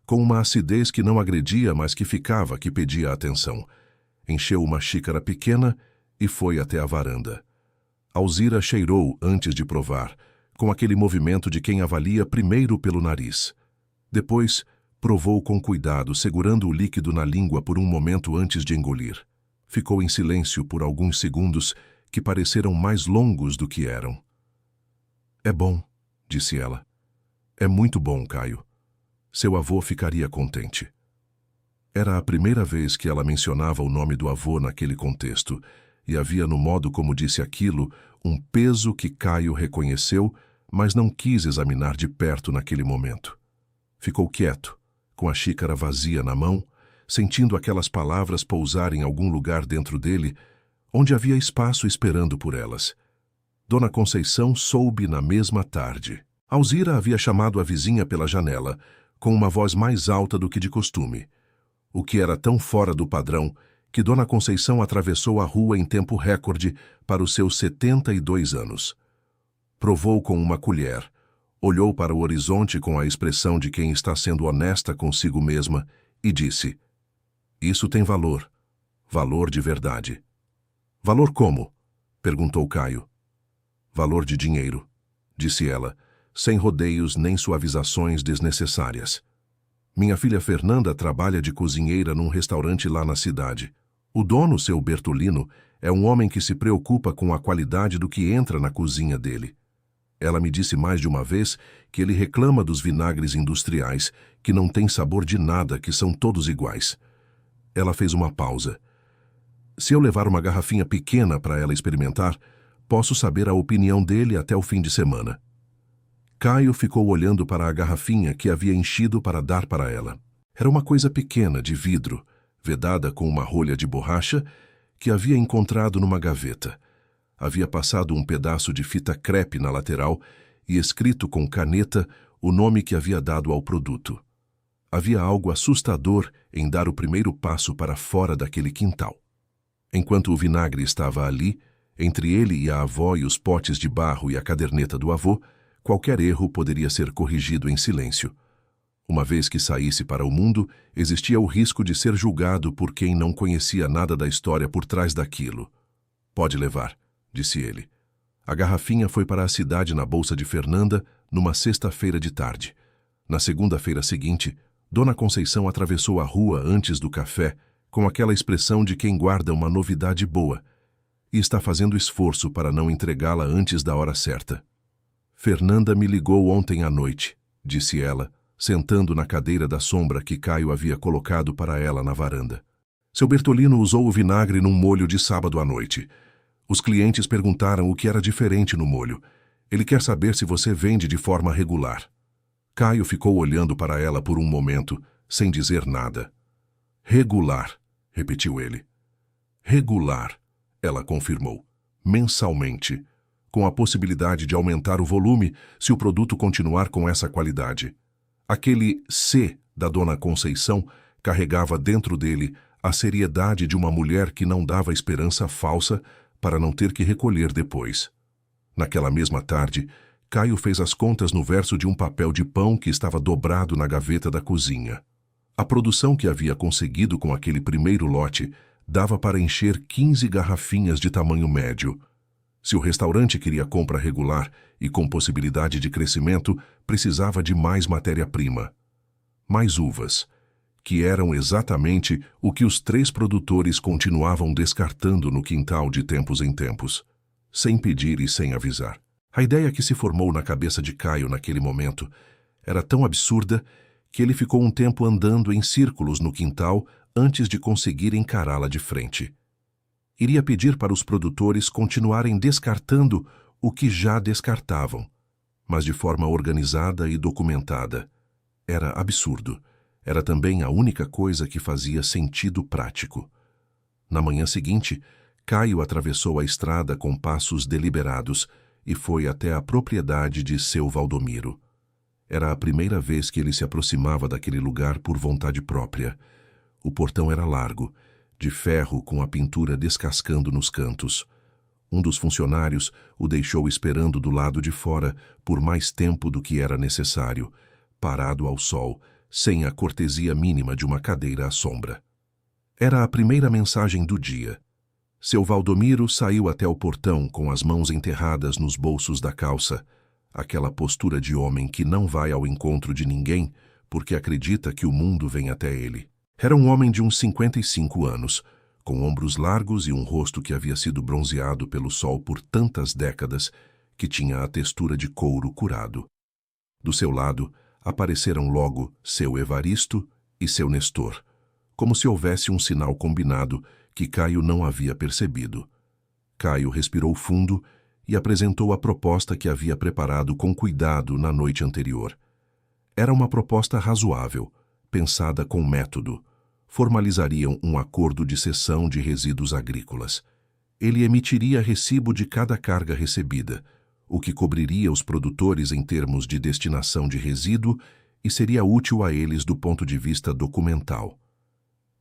com uma acidez que não agredia, mas que ficava, que pedia atenção. Encheu uma xícara pequena e foi até a varanda. Alzira cheirou antes de provar, com aquele movimento de quem avalia primeiro pelo nariz. Depois, provou com cuidado, segurando o líquido na língua por um momento antes de engolir. Ficou em silêncio por alguns segundos que pareceram mais longos do que eram. É bom, disse ela. É muito bom, Caio. Seu avô ficaria contente. Era a primeira vez que ela mencionava o nome do avô naquele contexto, e havia no modo como disse aquilo um peso que Caio reconheceu, mas não quis examinar de perto naquele momento. Ficou quieto, com a xícara vazia na mão, sentindo aquelas palavras pousar em algum lugar dentro dele, onde havia espaço esperando por elas. Dona Conceição soube na mesma tarde. Alzira havia chamado a vizinha pela janela, com uma voz mais alta do que de costume, o que era tão fora do padrão que Dona Conceição atravessou a rua em tempo recorde para os seus 72 anos. Provou com uma colher, olhou para o horizonte com a expressão de quem está sendo honesta consigo mesma e disse: "Isso tem valor. Valor de verdade." "Valor como?" perguntou Caio. "Valor de dinheiro", disse ela, sem rodeios nem suavizações desnecessárias. "Minha filha Fernanda trabalha de cozinheira num restaurante lá na cidade. O dono, seu Bertolino, é um homem que se preocupa com a qualidade do que entra na cozinha dele. Ela me disse mais de uma vez que ele reclama dos vinagres industriais, que não têm sabor de nada, que são todos iguais." Ela fez uma pausa. "Se eu levar uma garrafinha pequena para ela experimentar, posso saber a opinião dele até o fim de semana." Caio ficou olhando para a garrafinha que havia enchido para dar para ela. Era uma coisa pequena, de vidro, vedada com uma rolha de borracha, que havia encontrado numa gaveta. Havia passado um pedaço de fita crepe na lateral e escrito com caneta o nome que havia dado ao produto. Havia algo assustador em dar o primeiro passo para fora daquele quintal. Enquanto o vinagre estava ali, entre ele e a avó e os potes de barro e a caderneta do avô, qualquer erro poderia ser corrigido em silêncio. Uma vez que saísse para o mundo, existia o risco de ser julgado por quem não conhecia nada da história por trás daquilo. "Pode levar", disse ele. A garrafinha foi para a cidade na bolsa de Fernanda numa sexta-feira de tarde. Na segunda-feira seguinte, Dona Conceição atravessou a rua antes do café, com aquela expressão de quem guarda uma novidade boa, e está fazendo esforço para não entregá-la antes da hora certa. "Fernanda me ligou ontem à noite", disse ela, sentando na cadeira da sombra que Caio havia colocado para ela na varanda. Seu Bertolino usou o vinagre num molho de sábado à noite. Os clientes perguntaram o que era diferente no molho. Ele quer saber se você vende de forma regular. Caio ficou olhando para ela por um momento, sem dizer nada. Regular, repetiu ele. Regular, ela confirmou. Mensalmente, com a possibilidade de aumentar o volume se o produto continuar com essa qualidade. Aquele C da Dona Conceição carregava dentro dele a seriedade de uma mulher que não dava esperança falsa para não ter que recolher depois. Naquela mesma tarde, Caio fez as contas no verso de um papel de pão que estava dobrado na gaveta da cozinha. A produção que havia conseguido com aquele primeiro lote dava para encher 15 garrafinhas de tamanho médio. Se o restaurante queria compra regular e com possibilidade de crescimento, precisava de mais matéria-prima. Mais uvas, que eram exatamente o que os 3 produtores continuavam descartando no quintal de tempos em tempos, sem pedir e sem avisar. A ideia que se formou na cabeça de Caio naquele momento era tão absurda que ele ficou um tempo andando em círculos no quintal antes de conseguir encará-la de frente. Iria pedir para os produtores continuarem descartando o que já descartavam, mas de forma organizada e documentada. Era absurdo. Era também a única coisa que fazia sentido prático. Na manhã seguinte, Caio atravessou a estrada com passos deliberados e foi até a propriedade de seu Valdomiro. Era a primeira vez que ele se aproximava daquele lugar por vontade própria. O portão era largo, de ferro com a pintura descascando nos cantos. Um dos funcionários o deixou esperando do lado de fora por mais tempo do que era necessário, parado ao sol, sem a cortesia mínima de uma cadeira à sombra. Era a primeira mensagem do dia. Seu Valdomiro saiu até o portão com as mãos enterradas nos bolsos da calça, aquela postura de homem que não vai ao encontro de ninguém porque acredita que o mundo vem até ele. Era um homem de uns 55 anos, com ombros largos e um rosto que havia sido bronzeado pelo sol por tantas décadas que tinha a textura de couro curado. Do seu lado, apareceram logo seu Evaristo e seu Nestor, como se houvesse um sinal combinado que Caio não havia percebido. Caio respirou fundo e apresentou a proposta que havia preparado com cuidado na noite anterior. Era uma proposta razoável, pensada com método. Formalizariam um acordo de cessão de resíduos agrícolas. Ele emitiria recibo de cada carga recebida, o que cobriria os produtores em termos de destinação de resíduo e seria útil a eles do ponto de vista documental.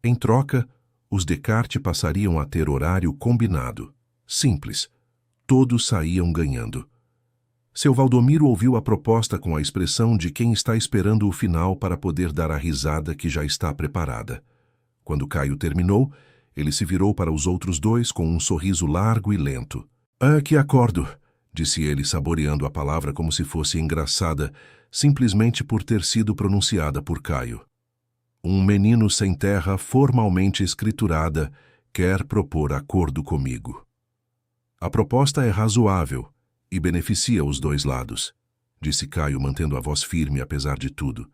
Em troca, os Descartes passariam a ter horário combinado. Simples. Todos saíam ganhando. Seu Valdomiro ouviu a proposta com a expressão de quem está esperando o final para poder dar a risada que já está preparada. Quando Caio terminou, ele se virou para os outros 2 com um sorriso largo e lento. "Ah, que acordo!" disse ele, saboreando a palavra como se fosse engraçada, simplesmente por ter sido pronunciada por Caio. "Um menino sem terra formalmente escriturada quer propor acordo comigo. A proposta é razoável e beneficia os 2 lados", disse Caio, mantendo a voz firme apesar de tudo.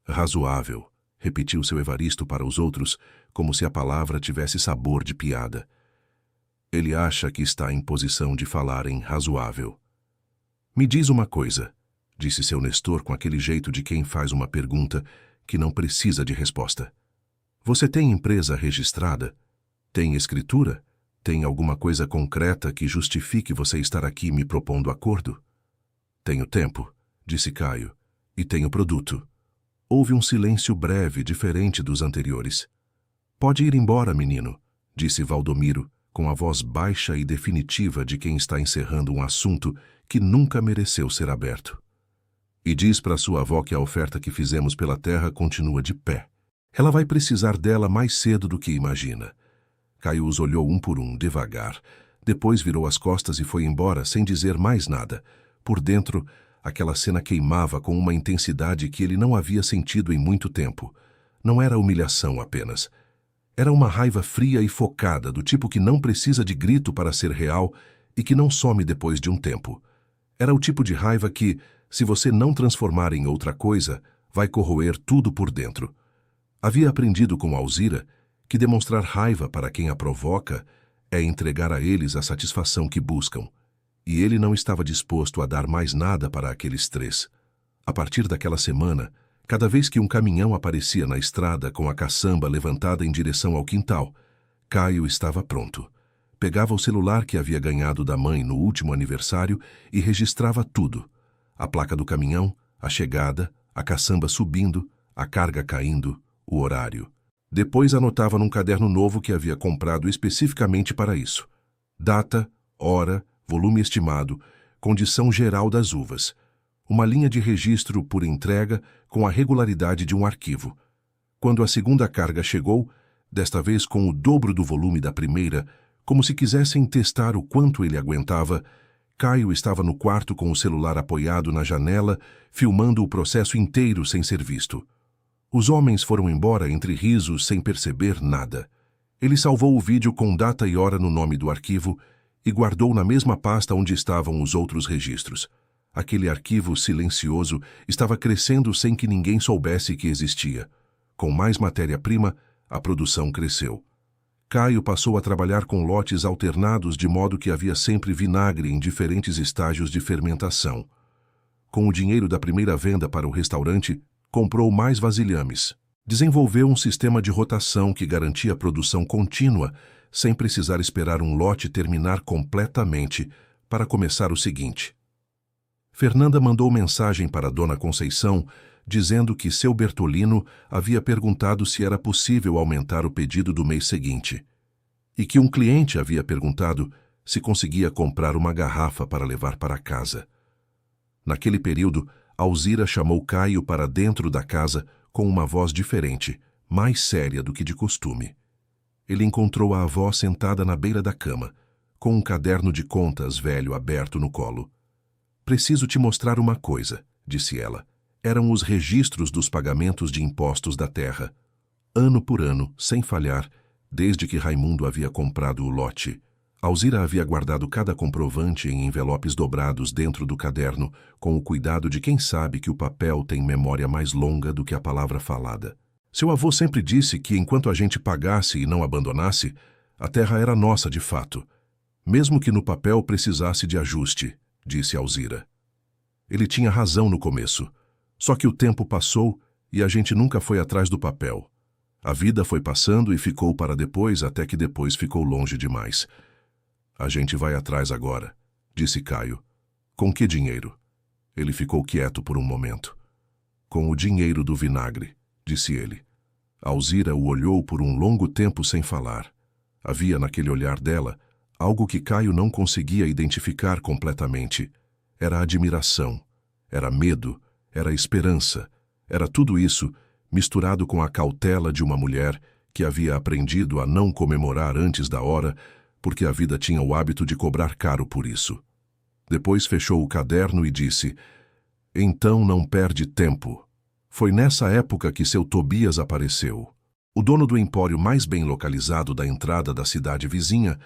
"Razoável", repetiu seu Evaristo para os outros, como se a palavra tivesse sabor de piada. Ele acha que está em posição de falar em razoável. "Me diz uma coisa", disse seu Nestor com aquele jeito de quem faz uma pergunta que não precisa de resposta. "Você tem empresa registrada? Tem escritura? Tem alguma coisa concreta que justifique você estar aqui me propondo acordo?" "Tenho tempo", disse Caio, "e tenho produto." Houve um silêncio breve, diferente dos anteriores. "Pode ir embora, menino", disse Valdomiro, com a voz baixa e definitiva de quem está encerrando um assunto que nunca mereceu ser aberto. "E diz para sua avó que a oferta que fizemos pela terra continua de pé. Ela vai precisar dela mais cedo do que imagina." Caio os olhou um por um, devagar. Depois virou as costas e foi embora sem dizer mais nada. Por dentro, aquela cena queimava com uma intensidade que ele não havia sentido em muito tempo. Não era humilhação apenas. Era uma raiva fria e focada, do tipo que não precisa de grito para ser real e que não some depois de um tempo. Era o tipo de raiva que, se você não transformar em outra coisa, vai corroer tudo por dentro. Havia aprendido com Alzira que demonstrar raiva para quem a provoca é entregar a eles a satisfação que buscam, e ele não estava disposto a dar mais nada para aqueles três. A partir daquela semana, cada vez que um caminhão aparecia na estrada com a caçamba levantada em direção ao quintal, Caio estava pronto. Pegava o celular que havia ganhado da mãe no último aniversário e registrava tudo: a placa do caminhão, a chegada, a caçamba subindo, a carga caindo, o horário. Depois anotava num caderno novo que havia comprado especificamente para isso: data, hora, volume estimado, condição geral das uvas. Uma linha de registro por entrega com a regularidade de um arquivo. Quando a segunda carga chegou, desta vez com o dobro do volume da primeira, como se quisessem testar o quanto ele aguentava, Caio estava no quarto com o celular apoiado na janela, filmando o processo inteiro sem ser visto. Os homens foram embora entre risos sem perceber nada. Ele salvou o vídeo com data e hora no nome do arquivo e guardou na mesma pasta onde estavam os outros registros. Aquele arquivo silencioso estava crescendo sem que ninguém soubesse que existia. Com mais matéria-prima, a produção cresceu. Caio passou a trabalhar com lotes alternados de modo que havia sempre vinagre em diferentes estágios de fermentação. Com o dinheiro da primeira venda para o restaurante, comprou mais vasilhames. Desenvolveu um sistema de rotação que garantia produção contínua, sem precisar esperar um lote terminar completamente para começar o seguinte. Fernanda mandou mensagem para Dona Conceição, dizendo que seu Bertolino havia perguntado se era possível aumentar o pedido do mês seguinte, e que um cliente havia perguntado se conseguia comprar uma garrafa para levar para casa. Naquele período, Alzira chamou Caio para dentro da casa com uma voz diferente, mais séria do que de costume. Ele encontrou a avó sentada na beira da cama, com um caderno de contas velho aberto no colo. "Preciso te mostrar uma coisa", disse ela. Eram os registros dos pagamentos de impostos da terra. Ano por ano, sem falhar, desde que Raimundo havia comprado o lote. Alzira havia guardado cada comprovante em envelopes dobrados dentro do caderno, com o cuidado de quem sabe que o papel tem memória mais longa do que a palavra falada. Seu avô sempre disse que enquanto a gente pagasse e não abandonasse, a terra era nossa de fato, mesmo que no papel precisasse de ajuste, disse Alzira. Ele tinha razão no começo. Só que o tempo passou e a gente nunca foi atrás do papel. A vida foi passando e ficou para depois, até que depois ficou longe demais. "A gente vai atrás agora", disse Caio. "Com que dinheiro?" Ele ficou quieto por um momento. "Com o dinheiro do vinagre", disse ele. Alzira o olhou por um longo tempo sem falar. Havia naquele olhar dela algo que Caio não conseguia identificar completamente. Era admiração, era medo, era esperança, era tudo isso misturado com a cautela de uma mulher que havia aprendido a não comemorar antes da hora, porque a vida tinha o hábito de cobrar caro por isso. Depois fechou o caderno e disse: "Então não perde tempo. Foi nessa época que seu Tobias apareceu." O dono do empório mais bem localizado da entrada da cidade vizinha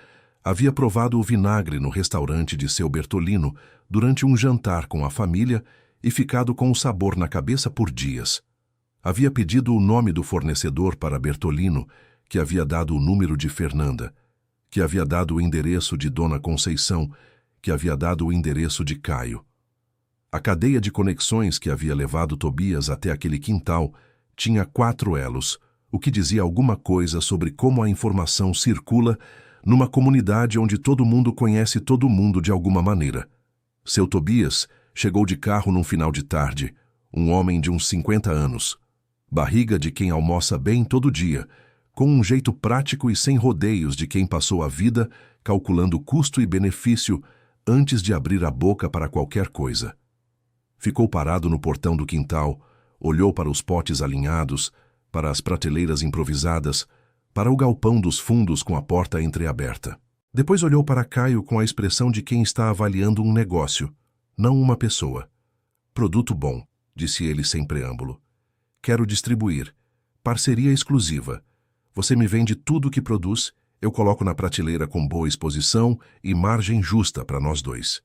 havia provado o vinagre no restaurante de seu Bertolino durante um jantar com a família e ficado com o sabor na cabeça por dias. Havia pedido o nome do fornecedor para Bertolino, que havia dado o número de Fernanda, que havia dado o endereço de Dona Conceição, que havia dado o endereço de Caio. A cadeia de conexões que havia levado Tobias até aquele quintal tinha 4 elos, o que dizia alguma coisa sobre como a informação circula numa comunidade onde todo mundo conhece todo mundo de alguma maneira. Seu Tobias chegou de carro num final de tarde, um homem de uns 50 anos, barriga de quem almoça bem todo dia, com um jeito prático e sem rodeios de quem passou a vida calculando custo e benefício antes de abrir a boca para qualquer coisa. Ficou parado no portão do quintal, olhou para os potes alinhados, para as prateleiras improvisadas, para o galpão dos fundos com a porta entreaberta. Depois olhou para Caio com a expressão de quem está avaliando um negócio, não uma pessoa. "Produto bom", disse ele sem preâmbulo. "Quero distribuir. Parceria exclusiva. Você me vende tudo o que produz, eu coloco na prateleira com boa exposição e margem justa para nós dois."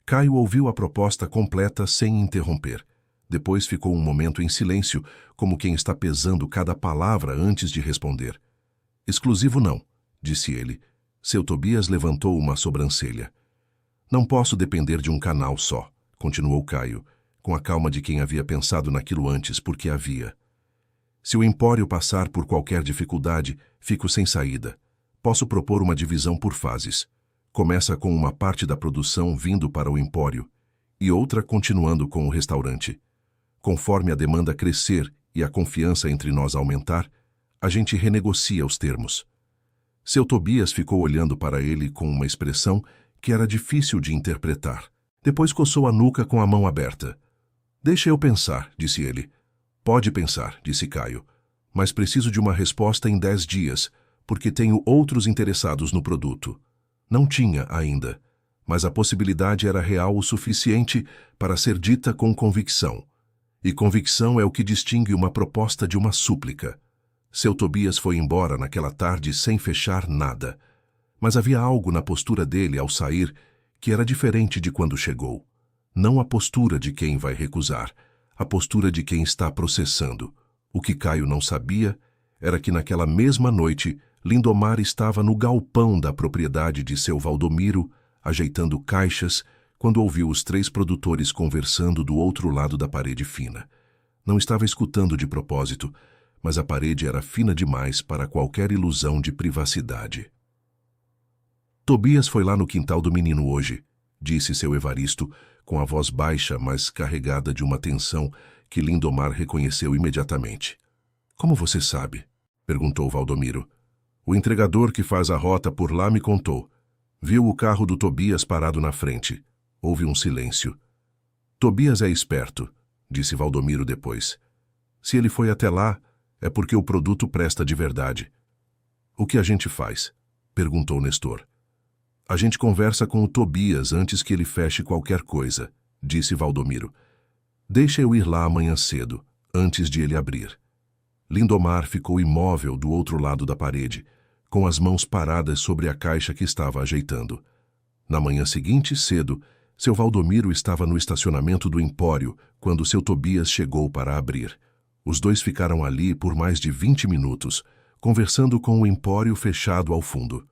Caio ouviu a proposta completa sem interromper. Depois ficou um momento em silêncio, como quem está pesando cada palavra antes de responder. Exclusivo não, disse ele. Seu Tobias levantou uma sobrancelha. Não posso depender de um canal só, continuou Caio, com a calma de quem havia pensado naquilo antes porque havia. Se o empório passar por qualquer dificuldade, fico sem saída. Posso propor uma divisão por fases. Começa com uma parte da produção vindo para o empório e outra continuando com o restaurante. Conforme a demanda crescer e a confiança entre nós aumentar, a gente renegocia os termos. Seu Tobias ficou olhando para ele com uma expressão que era difícil de interpretar. Depois coçou a nuca com a mão aberta. Deixa eu pensar, disse ele. Pode pensar, disse Caio, mas preciso de uma resposta em 10 dias, porque tenho outros interessados no produto. Não tinha ainda, mas a possibilidade era real o suficiente para ser dita com convicção. E convicção é o que distingue uma proposta de uma súplica. Seu Tobias foi embora naquela tarde sem fechar nada, mas havia algo na postura dele ao sair que era diferente de quando chegou. Não a postura de quem vai recusar, a postura de quem está processando. O que Caio não sabia era que naquela mesma noite Lindomar estava no galpão da propriedade de seu Valdomiro, ajeitando caixas, quando ouviu os 3 produtores conversando do outro lado da parede fina. Não estava escutando de propósito, mas a parede era fina demais para qualquer ilusão de privacidade. Tobias foi lá no quintal do menino hoje, disse seu Evaristo, com a voz baixa, mas carregada de uma tensão que Lindomar reconheceu imediatamente. Como você sabe? Perguntou Valdomiro. O entregador que faz a rota por lá me contou. Viu o carro do Tobias parado na frente. Houve um silêncio. Tobias é esperto, disse Valdomiro depois. Se ele foi até lá, é porque o produto presta de verdade. O que a gente faz? Perguntou Nestor. A gente conversa com o Tobias antes que ele feche qualquer coisa, disse Valdomiro. Deixa eu ir lá amanhã cedo, antes de ele abrir. Lindomar ficou imóvel do outro lado da parede, com as mãos paradas sobre a caixa que estava ajeitando. Na manhã seguinte, cedo, seu Valdomiro estava no estacionamento do empório quando seu Tobias chegou para abrir. Os dois ficaram ali por mais de 20 minutos, conversando com o empório fechado ao fundo.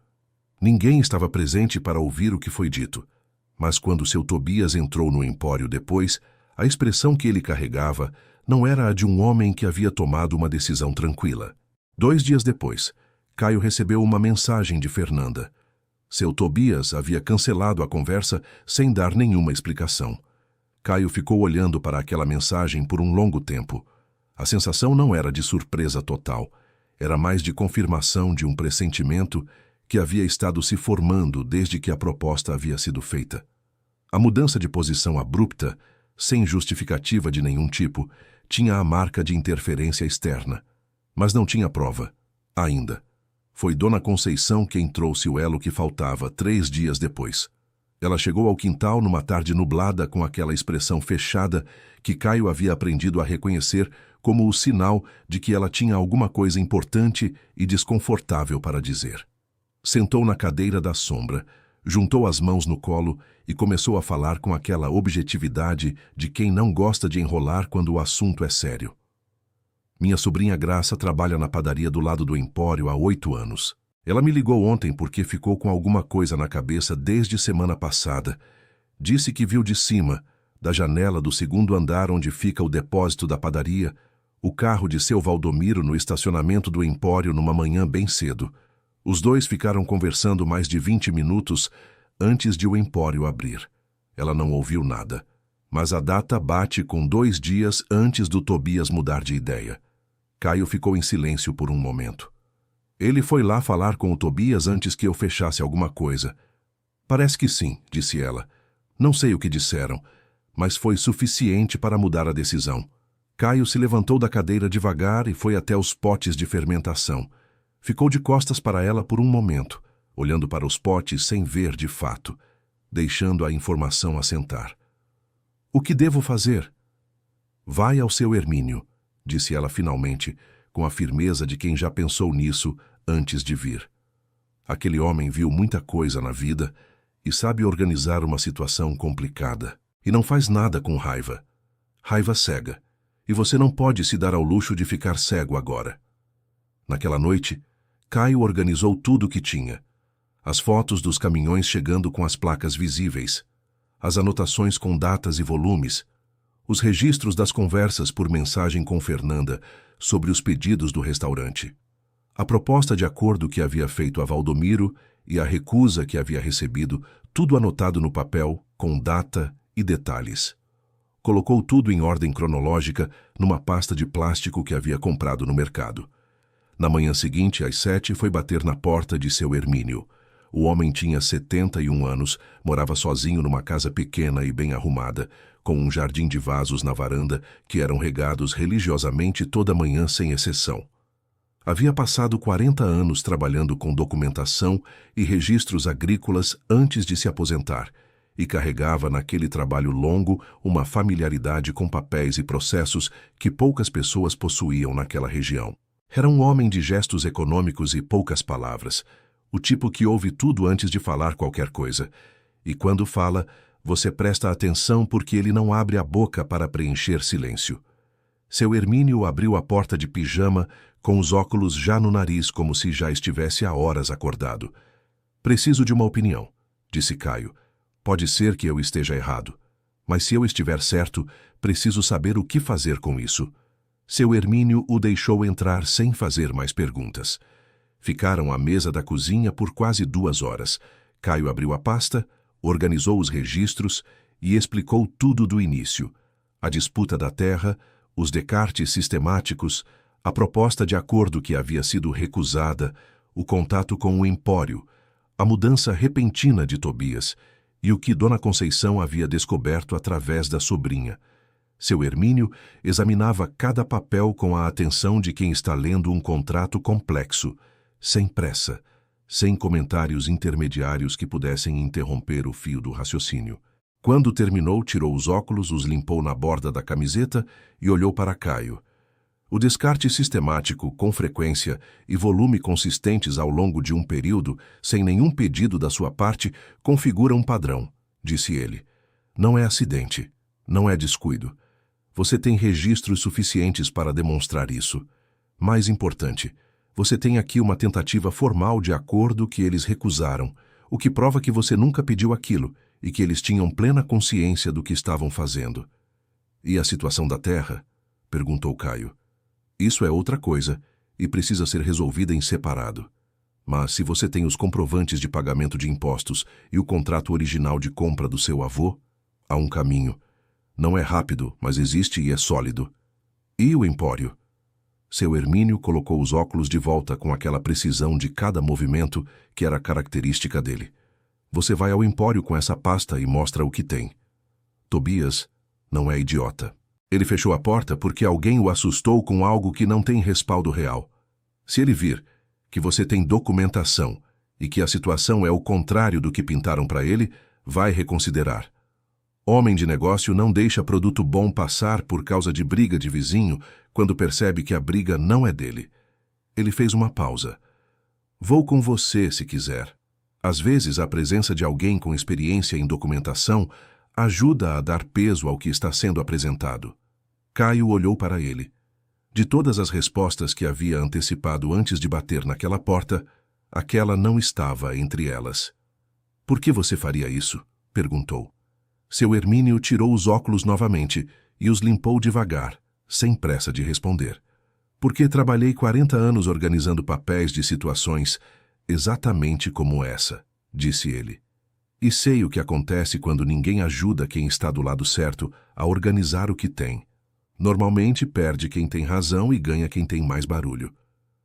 Ninguém estava presente para ouvir o que foi dito, mas quando seu Tobias entrou no empório depois, a expressão que ele carregava não era a de um homem que havia tomado uma decisão tranquila. 2 dias depois, Caio recebeu uma mensagem de Fernanda. Seu Tobias havia cancelado a conversa sem dar nenhuma explicação. Caio ficou olhando para aquela mensagem por um longo tempo. A sensação não era de surpresa total, era mais de confirmação de um pressentimento que havia estado se formando desde que a proposta havia sido feita. A mudança de posição abrupta, sem justificativa de nenhum tipo, tinha a marca de interferência externa, mas não tinha prova, ainda. Foi Dona Conceição quem trouxe o elo que faltava 3 dias depois. Ela chegou ao quintal numa tarde nublada com aquela expressão fechada que Caio havia aprendido a reconhecer como o sinal de que ela tinha alguma coisa importante e desconfortável para dizer. Sentou na cadeira da sombra, juntou as mãos no colo e começou a falar com aquela objetividade de quem não gosta de enrolar quando o assunto é sério. Minha sobrinha Graça trabalha na padaria do lado do empório há 8 anos. Ela me ligou ontem porque ficou com alguma coisa na cabeça desde semana passada. Disse que viu de cima, da janela do 2º andar onde fica o depósito da padaria, o carro de seu Valdomiro no estacionamento do empório numa manhã bem cedo. Os dois ficaram conversando mais de 20 minutos antes de o empório abrir. Ela não ouviu nada, mas a data bate com 2 dias antes do Tobias mudar de ideia. Caio ficou em silêncio por um momento. Ele foi lá falar com o Tobias antes que eu fechasse alguma coisa. Parece que sim, disse ela. Não sei o que disseram, mas foi suficiente para mudar a decisão. Caio se levantou da cadeira devagar e foi até os potes de fermentação. Ficou de costas para ela por um momento, olhando para os potes sem ver de fato, deixando a informação assentar. O que devo fazer? Vai ao seu Hermínio, disse ela finalmente, com a firmeza de quem já pensou nisso antes de vir. Aquele homem viu muita coisa na vida e sabe organizar uma situação complicada. E não faz nada com raiva. Raiva cega. E você não pode se dar ao luxo de ficar cego agora. Naquela noite, Caio organizou tudo o que tinha. As fotos dos caminhões chegando com as placas visíveis, as anotações com datas e volumes, os registros das conversas por mensagem com Fernanda sobre os pedidos do restaurante, a proposta de acordo que havia feito a Valdomiro e a recusa que havia recebido, tudo anotado no papel, com data e detalhes. Colocou tudo em ordem cronológica numa pasta de plástico que havia comprado no mercado. Na manhã seguinte, às 7, foi bater na porta de seu Hermínio. O homem tinha 71 anos, morava sozinho numa casa pequena e bem arrumada, com um jardim de vasos na varanda que eram regados religiosamente toda manhã sem exceção. Havia passado 40 anos trabalhando com documentação e registros agrícolas antes de se aposentar, e carregava naquele trabalho longo uma familiaridade com papéis e processos que poucas pessoas possuíam naquela região. Era um homem de gestos econômicos e poucas palavras, o tipo que ouve tudo antes de falar qualquer coisa, e quando fala, você presta atenção porque ele não abre a boca para preencher silêncio. Seu Hermínio abriu a porta de pijama, com os óculos já no nariz, como se já estivesse há horas acordado. "Preciso de uma opinião", disse Caio. "Pode ser que eu esteja errado, mas se eu estiver certo, preciso saber o que fazer com isso." Seu Hermínio o deixou entrar sem fazer mais perguntas. Ficaram à mesa da cozinha por quase 2 horas. Caio abriu a pasta, organizou os registros e explicou tudo do início: a disputa da terra, os descartes sistemáticos, a proposta de acordo que havia sido recusada, o contato com o empório, a mudança repentina de Tobias e o que Dona Conceição havia descoberto através da sobrinha. Seu Hermínio examinava cada papel com a atenção de quem está lendo um contrato complexo, sem pressa, sem comentários intermediários que pudessem interromper o fio do raciocínio. Quando terminou, tirou os óculos, os limpou na borda da camiseta e olhou para Caio. O descarte sistemático, com frequência e volume consistentes ao longo de um período, sem nenhum pedido da sua parte, configura um padrão, disse ele. Não é acidente, não é descuido. Você tem registros suficientes para demonstrar isso. Mais importante, você tem aqui uma tentativa formal de acordo que eles recusaram, o que prova que você nunca pediu aquilo e que eles tinham plena consciência do que estavam fazendo. E a situação da terra? Perguntou Caio. Isso é outra coisa e precisa ser resolvida em separado. Mas se você tem os comprovantes de pagamento de impostos e o contrato original de compra do seu avô, há um caminho. Não é rápido, mas existe e é sólido. E o empório? Seu Hermínio colocou os óculos de volta com aquela precisão de cada movimento que era característica dele. Você vai ao empório com essa pasta e mostra o que tem. Tobias não é idiota. Ele fechou a porta porque alguém o assustou com algo que não tem respaldo real. Se ele vir que você tem documentação e que a situação é o contrário do que pintaram para ele, vai reconsiderar. Homem de negócio não deixa produto bom passar por causa de briga de vizinho quando percebe que a briga não é dele. Ele fez uma pausa. Vou com você se quiser. Às vezes a presença de alguém com experiência em documentação ajuda a dar peso ao que está sendo apresentado. Caio olhou para ele. De todas as respostas que havia antecipado antes de bater naquela porta, aquela não estava entre elas. Por que você faria isso? Perguntou. Seu Hermínio tirou os óculos novamente e os limpou devagar, sem pressa de responder. Porque trabalhei 40 anos organizando papéis de situações exatamente como essa, disse ele. E sei o que acontece quando ninguém ajuda quem está do lado certo a organizar o que tem. Normalmente perde quem tem razão e ganha quem tem mais barulho.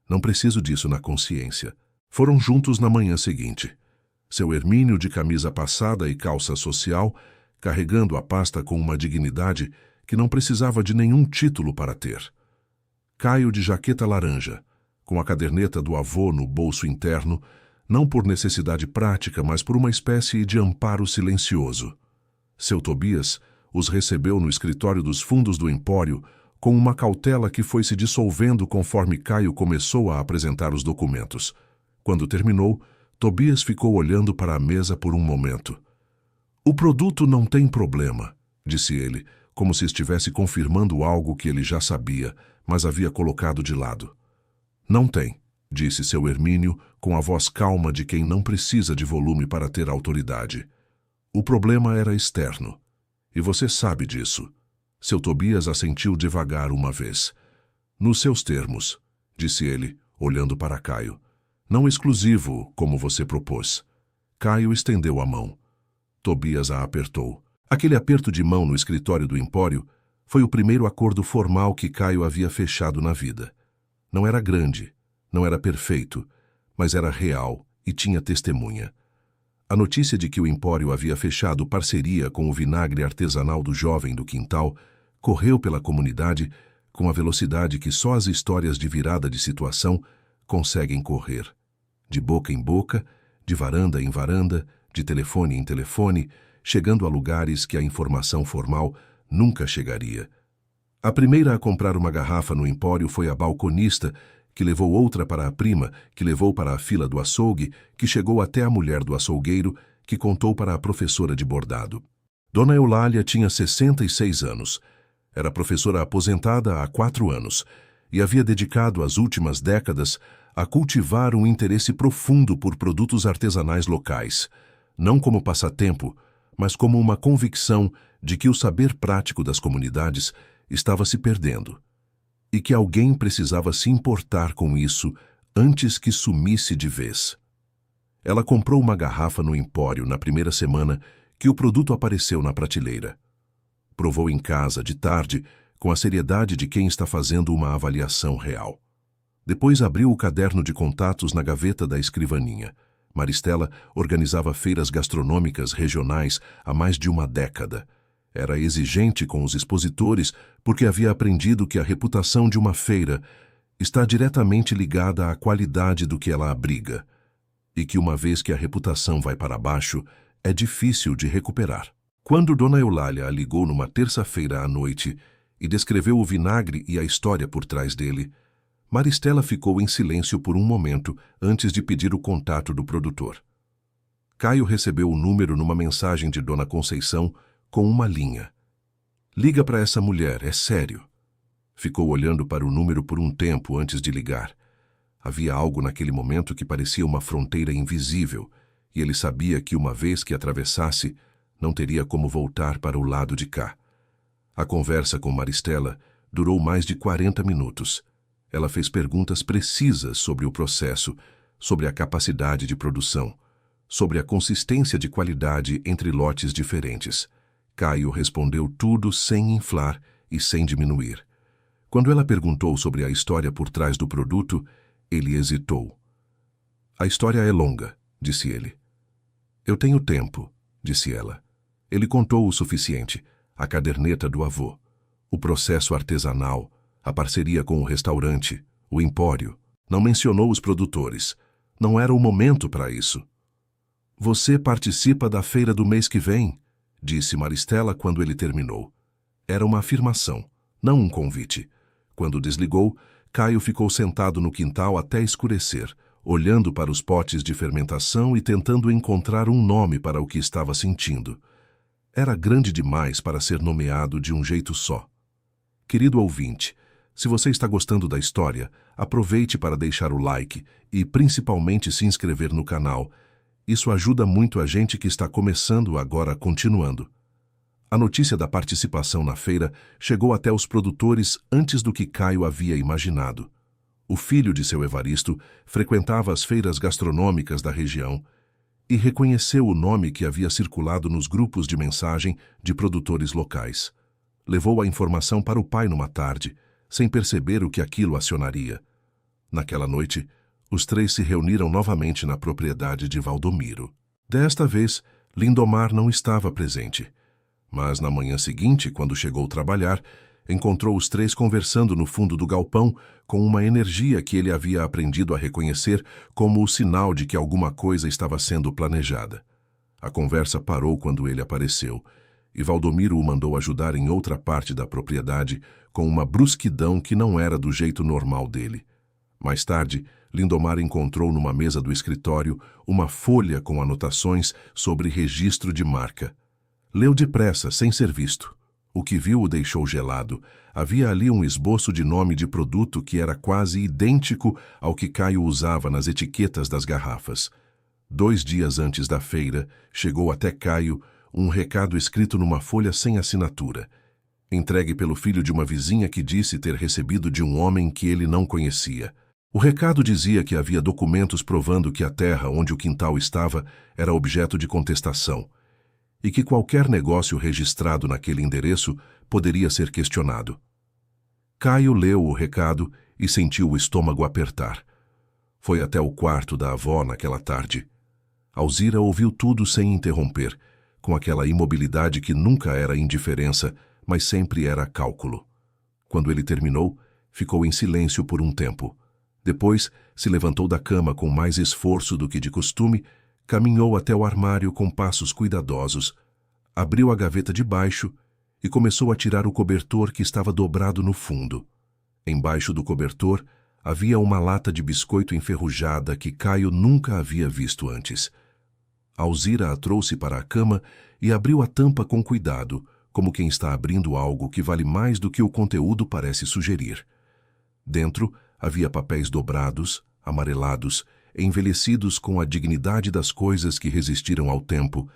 Não preciso disso na consciência. Foram juntos na manhã seguinte. Seu Hermínio, de camisa passada e calça social, carregando a pasta com uma dignidade que não precisava de nenhum título para ter. Caio de jaqueta laranja, com a caderneta do avô no bolso interno, não por necessidade prática, mas por uma espécie de amparo silencioso. Seu Tobias os recebeu no escritório dos fundos do empório com uma cautela que foi se dissolvendo conforme Caio começou a apresentar os documentos. Quando terminou, Tobias ficou olhando para a mesa por um momento. O produto não tem problema, disse ele, como se estivesse confirmando algo que ele já sabia, mas havia colocado de lado. Não tem, disse seu Hermínio com a voz calma de quem não precisa de volume para ter autoridade. O problema era externo. E você sabe disso. Seu Tobias assentiu devagar uma vez. Nos seus termos, disse ele, olhando para Caio. Não exclusivo, como você propôs. Caio estendeu a mão. Tobias a apertou. Aquele aperto de mão no escritório do Empório foi o primeiro acordo formal que Caio havia fechado na vida. Não era grande, não era perfeito, mas era real e tinha testemunha. A notícia de que o Empório havia fechado parceria com o vinagre artesanal do jovem do quintal correu pela comunidade com a velocidade que só as histórias de virada de situação conseguem correr. De boca em boca, de varanda em varanda, de telefone em telefone, chegando a lugares que a informação formal nunca chegaria. A primeira a comprar uma garrafa no Empório foi a balconista, que levou outra para a prima, que levou para a fila do açougue, que chegou até a mulher do açougueiro, que contou para a professora de bordado. Dona Eulália tinha 66 anos. Era professora aposentada há 4 anos e havia dedicado as últimas décadas a cultivar um interesse profundo por produtos artesanais locais, não como passatempo, mas como uma convicção de que o saber prático das comunidades estava se perdendo e que alguém precisava se importar com isso antes que sumisse de vez. Ela comprou uma garrafa no Empório na primeira semana que o produto apareceu na prateleira. Provou em casa, de tarde, com a seriedade de quem está fazendo uma avaliação real. Depois abriu o caderno de contatos na gaveta da escrivaninha. Maristela organizava feiras gastronômicas regionais há mais de uma década. Era exigente com os expositores porque havia aprendido que a reputação de uma feira está diretamente ligada à qualidade do que ela abriga, e que uma vez que a reputação vai para baixo, é difícil de recuperar. Quando Dona Eulália a ligou numa terça-feira à noite e descreveu o vinagre e a história por trás dele, Maristela ficou em silêncio por um momento antes de pedir o contato do produtor. Caio recebeu o número numa mensagem de Dona Conceição com uma linha. Liga para essa mulher, é sério. Ficou olhando para o número por um tempo antes de ligar. Havia algo naquele momento que parecia uma fronteira invisível, e ele sabia que uma vez que atravessasse, não teria como voltar para o lado de cá. A conversa com Maristela durou mais de 40 minutos. Ela fez perguntas precisas sobre o processo, sobre a capacidade de produção, sobre a consistência de qualidade entre lotes diferentes. Caio respondeu tudo sem inflar e sem diminuir. Quando ela perguntou sobre a história por trás do produto, ele hesitou. A história é longa, disse ele. Eu tenho tempo, disse ela. Ele contou o suficiente, a caderneta do avô, o processo artesanal, a parceria com o restaurante, o empório. Não mencionou os produtores. Não era o momento para isso. Você participa da feira do mês que vem, disse Maristela quando ele terminou. Era uma afirmação, não um convite. Quando desligou, Caio ficou sentado no quintal até escurecer, olhando para os potes de fermentação e tentando encontrar um nome para o que estava sentindo. Era grande demais para ser nomeado de um jeito só. Querido ouvinte, se você está gostando da história, aproveite para deixar o like e principalmente se inscrever no canal. Isso ajuda muito a gente que está começando agora continuando. A notícia da participação na feira chegou até os produtores antes do que Caio havia imaginado. O filho de seu Evaristo frequentava as feiras gastronômicas da região e reconheceu o nome que havia circulado nos grupos de mensagem de produtores locais. Levou a informação para o pai numa tarde, sem perceber o que aquilo acionaria. Naquela noite, os 3 se reuniram novamente na propriedade de Valdomiro. Desta vez, Lindomar não estava presente. Mas na manhã seguinte, quando chegou trabalhar, encontrou os 3 conversando no fundo do galpão com uma energia que ele havia aprendido a reconhecer como o sinal de que alguma coisa estava sendo planejada. A conversa parou quando ele apareceu, e Valdomiro o mandou ajudar em outra parte da propriedade com uma brusquidão que não era do jeito normal dele. Mais tarde, Lindomar encontrou numa mesa do escritório uma folha com anotações sobre registro de marca. Leu depressa, sem ser visto. O que viu o deixou gelado. Havia ali um esboço de nome de produto que era quase idêntico ao que Caio usava nas etiquetas das garrafas. 2 dias antes da feira, chegou até Caio um recado escrito numa folha sem assinatura, entregue pelo filho de uma vizinha que disse ter recebido de um homem que ele não conhecia. O recado dizia que havia documentos provando que a terra onde o quintal estava era objeto de contestação e que qualquer negócio registrado naquele endereço poderia ser questionado. Caio leu o recado e sentiu o estômago apertar. Foi até o quarto da avó naquela tarde. Alzira ouviu tudo sem interromper, com aquela imobilidade que nunca era indiferença, mas sempre era cálculo. Quando ele terminou, ficou em silêncio por um tempo. Depois, se levantou da cama com mais esforço do que de costume, caminhou até o armário com passos cuidadosos, abriu a gaveta de baixo e começou a tirar o cobertor que estava dobrado no fundo. Embaixo do cobertor havia uma lata de biscoito enferrujada que Caio nunca havia visto antes. Alzira a trouxe para a cama e abriu a tampa com cuidado, como quem está abrindo algo que vale mais do que o conteúdo parece sugerir. Dentro havia papéis dobrados, amarelados, envelhecidos com a dignidade das coisas que resistiram ao tempo,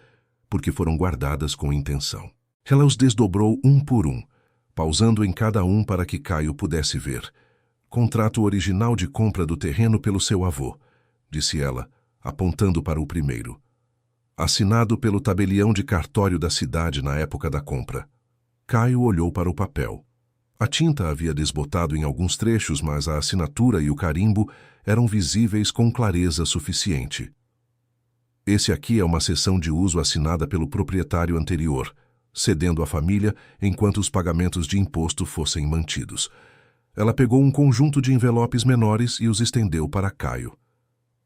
porque foram guardadas com intenção. Ela os desdobrou um por um, pausando em cada um para que Caio pudesse ver. Contrato original de compra do terreno pelo seu avô, disse ela, apontando para o primeiro. Assinado pelo tabelião de cartório da cidade na época da compra. Caio olhou para o papel. A tinta havia desbotado em alguns trechos, mas a assinatura e o carimbo eram visíveis com clareza suficiente. Esse aqui é uma cessão de uso assinada pelo proprietário anterior, cedendo à família enquanto os pagamentos de imposto fossem mantidos. Ela pegou um conjunto de envelopes menores e os estendeu para Caio.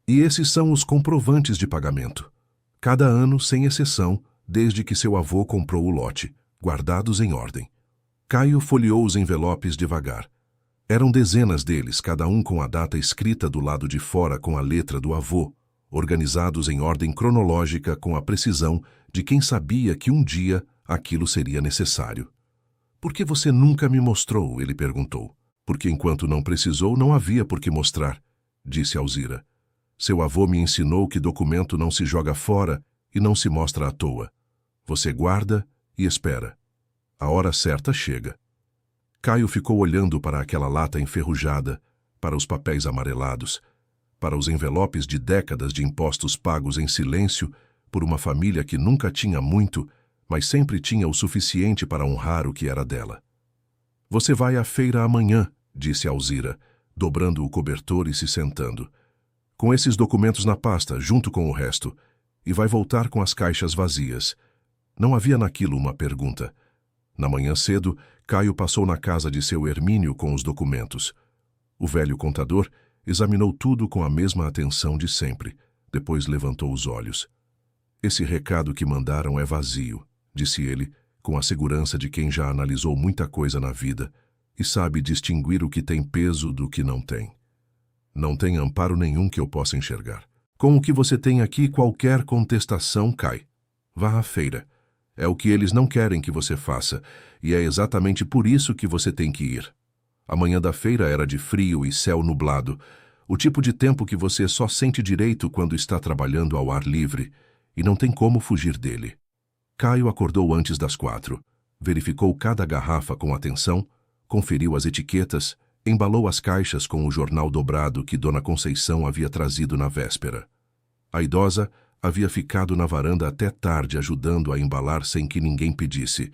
E esses são os comprovantes de pagamento. Cada ano, sem exceção, desde que seu avô comprou o lote, guardados em ordem. Caio folheou os envelopes devagar. Eram dezenas deles, cada um com a data escrita do lado de fora com a letra do avô, organizados em ordem cronológica com a precisão de quem sabia que um dia aquilo seria necessário. "Por que você nunca me mostrou?" ele perguntou. "Porque enquanto não precisou, não havia por que mostrar", disse Alzira. "Seu avô me ensinou que documento não se joga fora e não se mostra à toa. Você guarda e espera. A hora certa chega." Caio ficou olhando para aquela lata enferrujada, para os papéis amarelados, para os envelopes de décadas de impostos pagos em silêncio por uma família que nunca tinha muito, mas sempre tinha o suficiente para honrar o que era dela. "Você vai à feira amanhã", disse Alzira, dobrando o cobertor e se sentando. "Com esses documentos na pasta, junto com o resto, e vai voltar com as caixas vazias." Não havia naquilo uma pergunta. Na manhã cedo, Caio passou na casa de seu Hermínio com os documentos. O velho contador examinou tudo com a mesma atenção de sempre, depois levantou os olhos. "Esse recado que mandaram é vazio", disse ele, com a segurança de quem já analisou muita coisa na vida e sabe distinguir o que tem peso do que não tem. "Não tem amparo nenhum que eu possa enxergar. Com o que você tem aqui, qualquer contestação cai. Vá à feira. É o que eles não querem que você faça, e é exatamente por isso que você tem que ir. A manhã da feira era de frio e céu nublado, o tipo de tempo que você só sente direito quando está trabalhando ao ar livre, e não tem como fugir dele." Caio acordou antes das 4, verificou cada garrafa com atenção, conferiu as etiquetas, embalou as caixas com o jornal dobrado que Dona Conceição havia trazido na véspera. A idosa havia ficado na varanda até tarde ajudando a embalar sem que ninguém pedisse,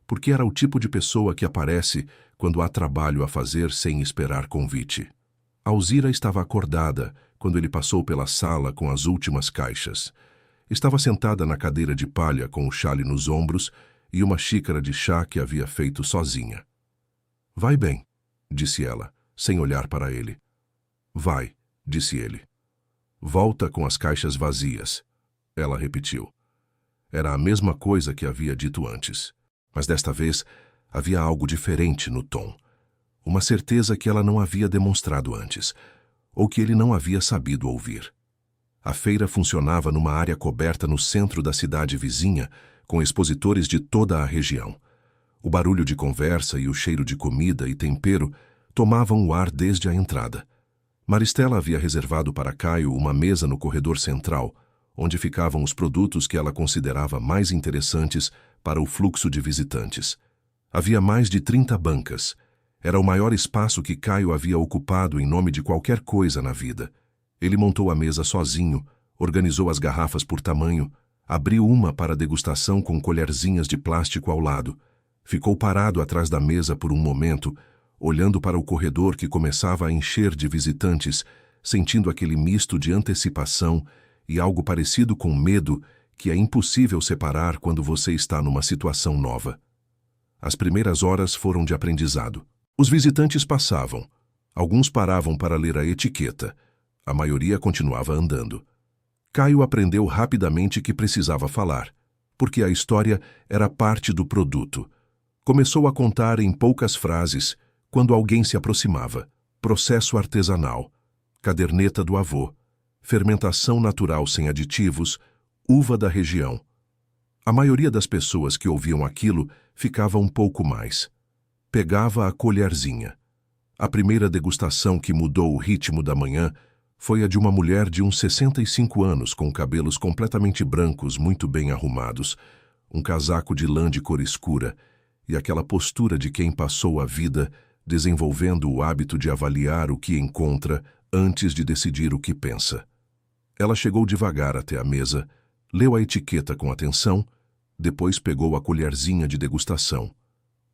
porque era o tipo de pessoa que aparece quando há trabalho a fazer sem esperar convite. Alzira estava acordada quando ele passou pela sala com as últimas caixas. Estava sentada na cadeira de palha com o chale nos ombros e uma xícara de chá que havia feito sozinha. "Vai bem", disse ela, sem olhar para ele. "Vai", disse ele. "Volta com as caixas vazias", ela repetiu. Era a mesma coisa que havia dito antes, mas desta vez havia algo diferente no tom. Uma certeza que ela não havia demonstrado antes, ou que ele não havia sabido ouvir. A feira funcionava numa área coberta no centro da cidade vizinha, com expositores de toda a região. O barulho de conversa e o cheiro de comida e tempero tomavam o ar desde a entrada. Maristela havia reservado para Caio uma mesa no corredor central, onde ficavam os produtos que ela considerava mais interessantes para o fluxo de visitantes. Havia mais de 30 bancas. Era o maior espaço que Caio havia ocupado em nome de qualquer coisa na vida. Ele montou a mesa sozinho, organizou as garrafas por tamanho, abriu uma para degustação com colherzinhas de plástico ao lado. Ficou parado atrás da mesa por um momento, olhando para o corredor que começava a encher de visitantes, sentindo aquele misto de antecipação e algo parecido com medo que é impossível separar quando você está numa situação nova. As primeiras horas foram de aprendizado. Os visitantes passavam. Alguns paravam para ler a etiqueta. A maioria continuava andando. Caio aprendeu rapidamente que precisava falar, porque a história era parte do produto. Começou a contar em poucas frases quando alguém se aproximava. Processo artesanal, caderneta do avô, fermentação natural sem aditivos, uva da região. A maioria das pessoas que ouviam aquilo ficava um pouco mais. Pegava a colherzinha. A primeira degustação que mudou o ritmo da manhã foi a de uma mulher de uns 65 anos, com cabelos completamente brancos, muito bem arrumados, um casaco de lã de cor escura e aquela postura de quem passou a vida desenvolvendo o hábito de avaliar o que encontra antes de decidir o que pensa. Ela chegou devagar até a mesa, leu a etiqueta com atenção, depois pegou a colherzinha de degustação.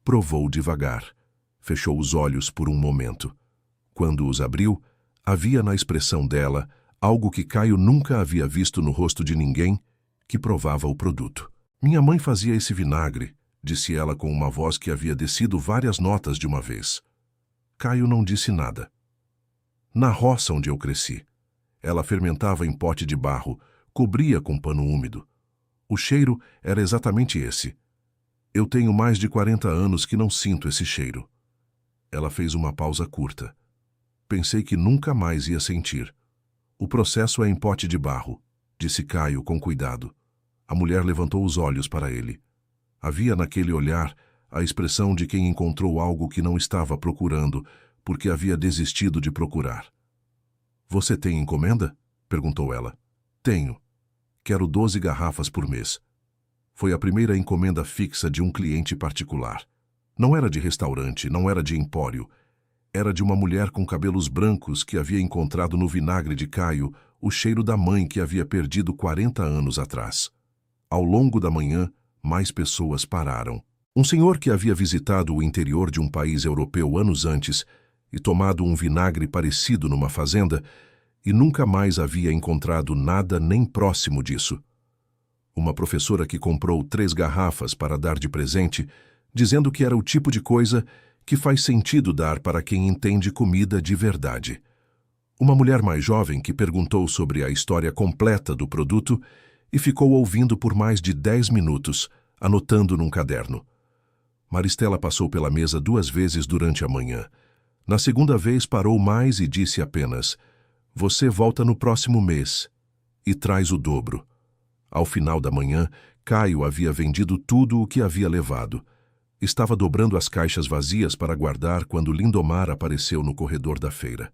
Provou devagar. Fechou os olhos por um momento. Quando os abriu, havia na expressão dela algo que Caio nunca havia visto no rosto de ninguém que provava o produto. Minha mãe fazia esse vinagre, disse ela com uma voz que havia descido várias notas de uma vez. Caio não disse nada. Na roça onde eu cresci. Ela fermentava em pote de barro, cobria com pano úmido. O cheiro era exatamente esse. Eu tenho mais de 40 anos que não sinto esse cheiro. Ela fez uma pausa curta. Pensei que nunca mais ia sentir. O processo é em pote de barro, disse Caio com cuidado. A mulher levantou os olhos para ele. Havia naquele olhar a expressão de quem encontrou algo que não estava procurando, porque havia desistido de procurar. Você tem encomenda? Perguntou ela. Tenho. Quero 12 garrafas por mês. Foi a primeira encomenda fixa de um cliente particular. Não era de restaurante, não era de empório. Era de uma mulher com cabelos brancos que havia encontrado no vinagre de Caio o cheiro da mãe que havia perdido 40 anos atrás. Ao longo da manhã, mais pessoas pararam. Um senhor que havia visitado o interior de um país europeu anos antes e tomado um vinagre parecido numa fazenda e nunca mais havia encontrado nada nem próximo disso. Uma professora que comprou 3 garrafas para dar de presente, dizendo que era o tipo de coisa que faz sentido dar para quem entende comida de verdade. Uma mulher mais jovem que perguntou sobre a história completa do produto e ficou ouvindo por mais de 10 minutos, anotando num caderno. Maristela passou pela mesa 2 vezes durante a manhã. Na segunda vez parou mais e disse apenas: "Você volta no próximo mês e traz o dobro." Ao final da manhã, Caio havia vendido tudo o que havia levado. Estava dobrando as caixas vazias para guardar quando Lindomar apareceu no corredor da feira.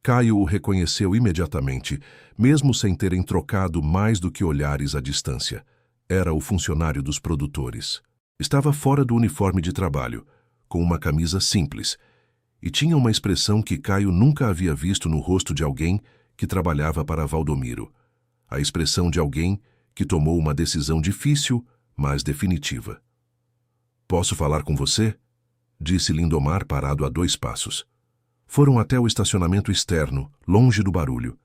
Caio o reconheceu imediatamente, mesmo sem terem trocado mais do que olhares à distância. Era o funcionário dos produtores. Estava fora do uniforme de trabalho, com uma camisa simples, e tinha uma expressão que Caio nunca havia visto no rosto de alguém que trabalhava para Valdomiro. A expressão de alguém que tomou uma decisão difícil, mas definitiva. "Posso falar com você?" disse Lindomar parado a 2 passos. Foram até o estacionamento externo, longe do barulho.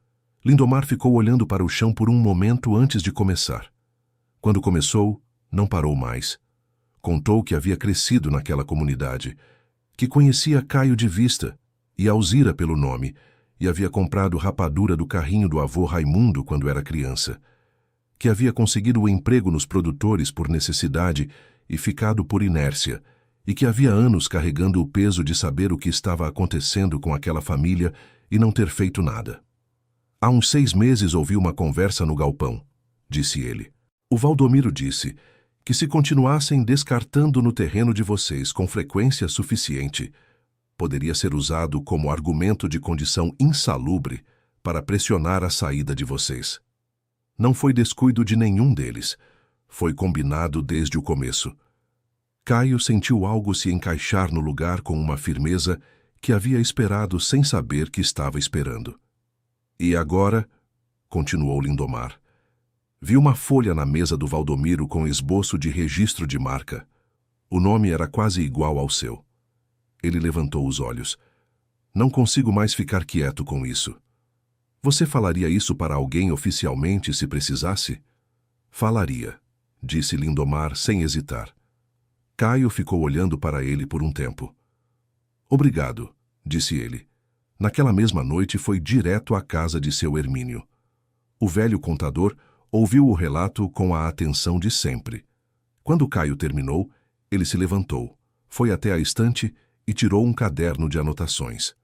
Lindomar ficou olhando para o chão por um momento antes de começar. Quando começou, não parou mais. Contou que havia crescido naquela comunidade, que conhecia Caio de vista e Alzira pelo nome, e havia comprado rapadura do carrinho do avô Raimundo quando era criança, que havia conseguido o emprego nos produtores por necessidade e ficado por inércia, e que havia anos carregando o peso de saber o que estava acontecendo com aquela família e não ter feito nada. "Há uns 6 meses ouvi uma conversa no galpão", disse ele. O Valdomiro disse que se continuassem descartando no terreno de vocês com frequência suficiente, poderia ser usado como argumento de condição insalubre para pressionar a saída de vocês. Não foi descuido de nenhum deles. Foi combinado desde o começo. Caio sentiu algo se encaixar no lugar com uma firmeza que havia esperado sem saber que estava esperando. E agora, continuou Lindomar, viu uma folha na mesa do Valdomiro com esboço de registro de marca. O nome era quase igual ao seu. Ele levantou os olhos. Não consigo mais ficar quieto com isso. Você falaria isso para alguém oficialmente se precisasse? Falaria, disse Lindomar sem hesitar. Caio ficou olhando para ele por um tempo. Obrigado, disse ele. Naquela mesma noite foi direto à casa de seu Hermínio. O velho contador ouviu o relato com a atenção de sempre. Quando Caio terminou, ele se levantou, foi até a estante e tirou um caderno de anotações.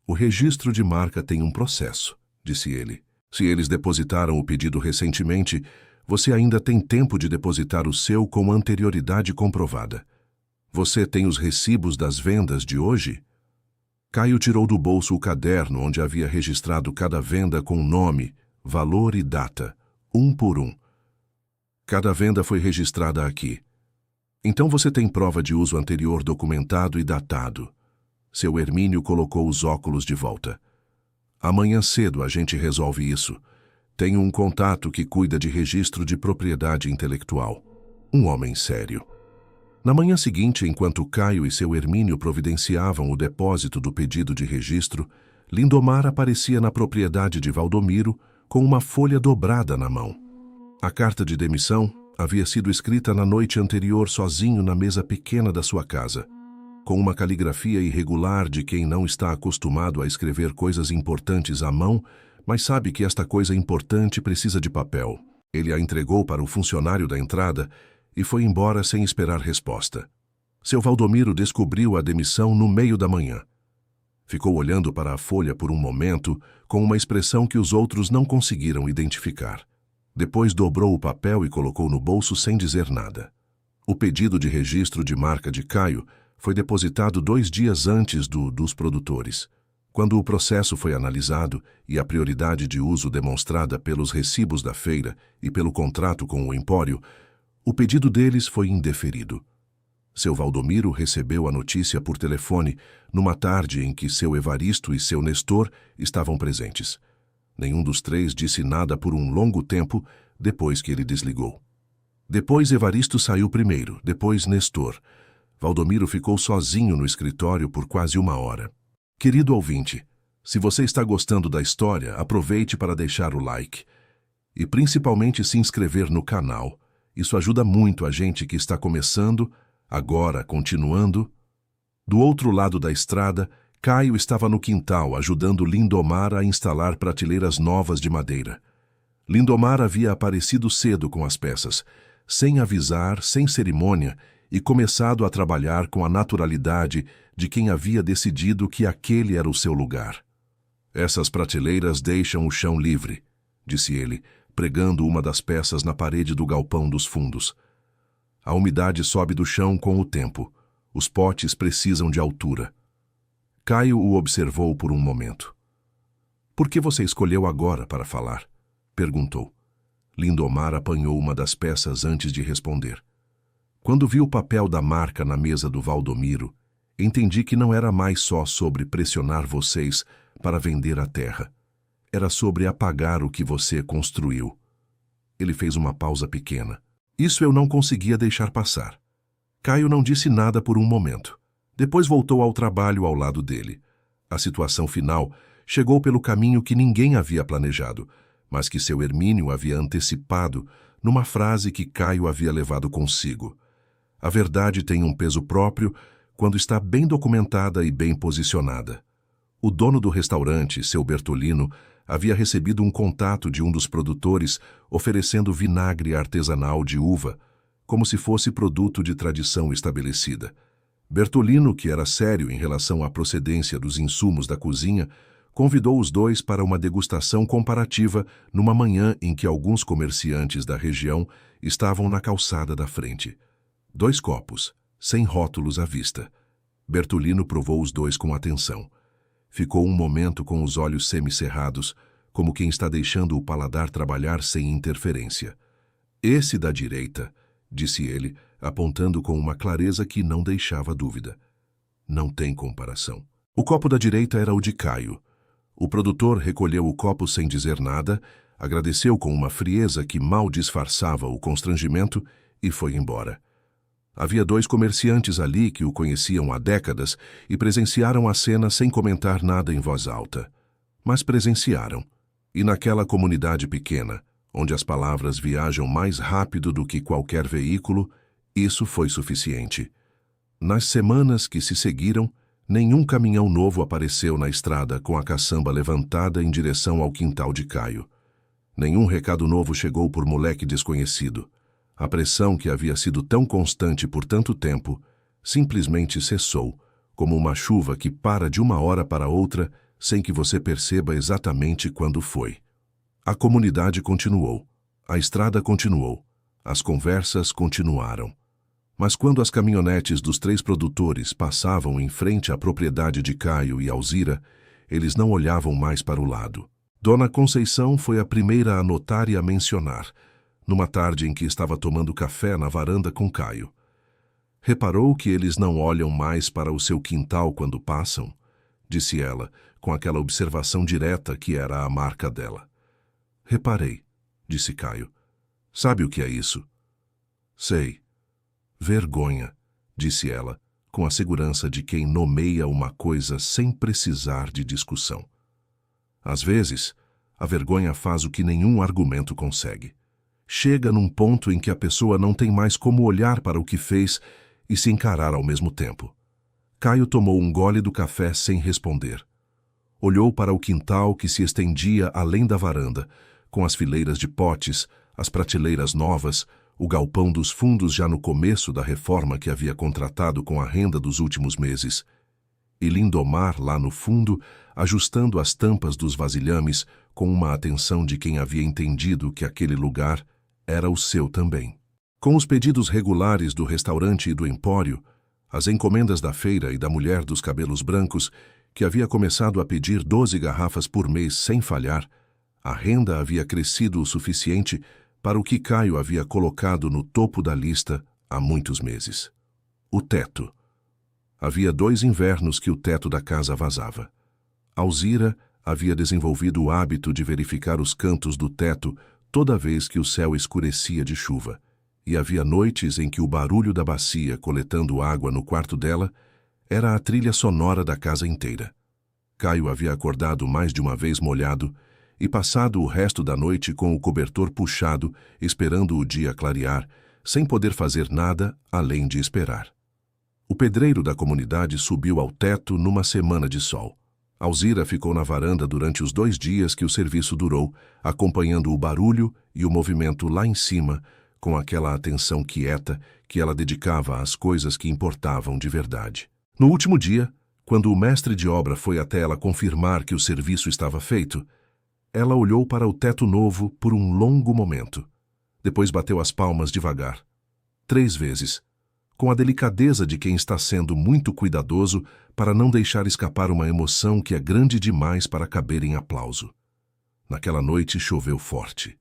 O registro de marca tem um processo, disse ele. Se eles depositaram o pedido recentemente, você ainda tem tempo de depositar o seu com anterioridade comprovada. Você tem os recibos das vendas de hoje? Caio tirou do bolso o caderno onde havia registrado cada venda com nome, valor e data, um por um. Cada venda foi registrada aqui. Então você tem prova de uso anterior documentado e datado. Seu Hermínio colocou os óculos de volta. Amanhã cedo a gente resolve isso. Tenho um contato que cuida de registro de propriedade intelectual. Um homem sério. Na manhã seguinte, enquanto Caio e seu Hermínio providenciavam o depósito do pedido de registro, Lindomar aparecia na propriedade de Valdomiro com uma folha dobrada na mão. A carta de demissão havia sido escrita na noite anterior sozinho na mesa pequena da sua casa, com uma caligrafia irregular de quem não está acostumado a escrever coisas importantes à mão, mas sabe que esta coisa importante precisa de papel. Ele a entregou para o funcionário da entrada e foi embora sem esperar resposta. Seu Valdomiro descobriu a demissão no meio da manhã. Ficou olhando para a folha por um momento, com uma expressão que os outros não conseguiram identificar. Depois dobrou o papel e colocou no bolso sem dizer nada. O pedido de registro de marca de Caio foi depositado 2 dias antes dos produtores. Quando o processo foi analisado e a prioridade de uso demonstrada pelos recibos da feira e pelo contrato com o empório, o pedido deles foi indeferido. Seu Valdomiro recebeu a notícia por telefone numa tarde em que seu Evaristo e seu Nestor estavam presentes. Nenhum dos 3 disse nada por um longo tempo depois que ele desligou. Depois Evaristo saiu primeiro, depois Nestor. Valdomiro ficou sozinho no escritório por quase 1 hora. Querido ouvinte, se você está gostando da história, aproveite para deixar o like e principalmente se inscrever no canal. Isso ajuda muito a gente que está começando, agora continuando. Do outro lado da estrada, Caio estava no quintal ajudando Lindomar a instalar prateleiras novas de madeira. Lindomar havia aparecido cedo com as peças, sem avisar, sem cerimônia, e começado a trabalhar com a naturalidade de quem havia decidido que aquele era o seu lugar. Essas prateleiras deixam o chão livre, disse ele, pregando uma das peças na parede do galpão dos fundos. A umidade sobe do chão com o tempo. Os potes precisam de altura. Caio o observou por um momento. Por que você escolheu agora para falar? Perguntou. Lindomar apanhou uma das peças antes de responder. Quando vi o papel da marca na mesa do Valdomiro, entendi que não era mais só sobre pressionar vocês para vender a terra. Era sobre apagar o que você construiu. Ele fez uma pausa pequena. Isso eu não conseguia deixar passar. Caio não disse nada por um momento. Depois voltou ao trabalho ao lado dele. A situação final chegou pelo caminho que ninguém havia planejado, mas que seu Hermínio havia antecipado numa frase que Caio havia levado consigo. A verdade tem um peso próprio quando está bem documentada e bem posicionada. O dono do restaurante, seu Bertolino, havia recebido um contato de um dos produtores oferecendo vinagre artesanal de uva, como se fosse produto de tradição estabelecida. Bertolino, que era sério em relação à procedência dos insumos da cozinha, convidou os dois para uma degustação comparativa numa manhã em que alguns comerciantes da região estavam na calçada da frente. 2 copos, sem rótulos à vista. Bertolino provou os 2 com atenção. Ficou um momento com os olhos semicerrados, como quem está deixando o paladar trabalhar sem interferência. Esse da direita, disse ele, apontando com uma clareza que não deixava dúvida. Não tem comparação. O copo da direita era o de Caio. O produtor recolheu o copo sem dizer nada, agradeceu com uma frieza que mal disfarçava o constrangimento e foi embora. Havia 2 comerciantes ali que o conheciam há décadas e presenciaram a cena sem comentar nada em voz alta. Mas presenciaram. E naquela comunidade pequena, onde as palavras viajam mais rápido do que qualquer veículo, isso foi suficiente. Nas semanas que se seguiram, nenhum caminhão novo apareceu na estrada com a caçamba levantada em direção ao quintal de Caio. Nenhum recado novo chegou por moleque desconhecido. A pressão que havia sido tão constante por tanto tempo simplesmente cessou, como uma chuva que para de uma hora para outra sem que você perceba exatamente quando foi. A comunidade continuou, a estrada continuou, as conversas continuaram. Mas quando as caminhonetes dos 3 produtores passavam em frente à propriedade de Caio e Alzira, eles não olhavam mais para o lado. Dona Conceição foi a primeira a notar e a mencionar, numa tarde em que estava tomando café na varanda com Caio. Reparou que eles não olham mais para o seu quintal quando passam? Disse ela, com aquela observação direta que era a marca dela. Reparei, disse Caio. Sabe o que é isso? Sei. Vergonha, disse ela, com a segurança de quem nomeia uma coisa sem precisar de discussão. Às vezes, a vergonha faz o que nenhum argumento consegue. Chega num ponto em que a pessoa não tem mais como olhar para o que fez e se encarar ao mesmo tempo. Caio tomou um gole do café sem responder. Olhou para o quintal que se estendia além da varanda, com as fileiras de potes, as prateleiras novas, o galpão dos fundos já no começo da reforma que havia contratado com a renda dos últimos meses, e Lindomar lá no fundo, ajustando as tampas dos vasilhames com uma atenção de quem havia entendido que aquele lugar era o seu também. Com os pedidos regulares do restaurante e do empório, as encomendas da feira e da mulher dos cabelos brancos, que havia começado a pedir 12 garrafas por mês sem falhar, a renda havia crescido o suficiente para o que Caio havia colocado no topo da lista há muitos meses. O teto. Havia 2 invernos que o teto da casa vazava. Alzira havia desenvolvido o hábito de verificar os cantos do teto toda vez que o céu escurecia de chuva, e havia noites em que o barulho da bacia coletando água no quarto dela era a trilha sonora da casa inteira. Caio havia acordado mais de uma vez molhado e passado o resto da noite com o cobertor puxado, esperando o dia clarear, sem poder fazer nada além de esperar. O pedreiro da comunidade subiu ao teto numa semana de sol. Alzira ficou na varanda durante os 2 dias que o serviço durou, acompanhando o barulho e o movimento lá em cima, com aquela atenção quieta que ela dedicava às coisas que importavam de verdade. No último dia, quando o mestre de obra foi até ela confirmar que o serviço estava feito, ela olhou para o teto novo por um longo momento. Depois bateu as palmas devagar. 3 vezes. Com a delicadeza de quem está sendo muito cuidadoso para não deixar escapar uma emoção que é grande demais para caber em aplauso. Naquela noite choveu forte.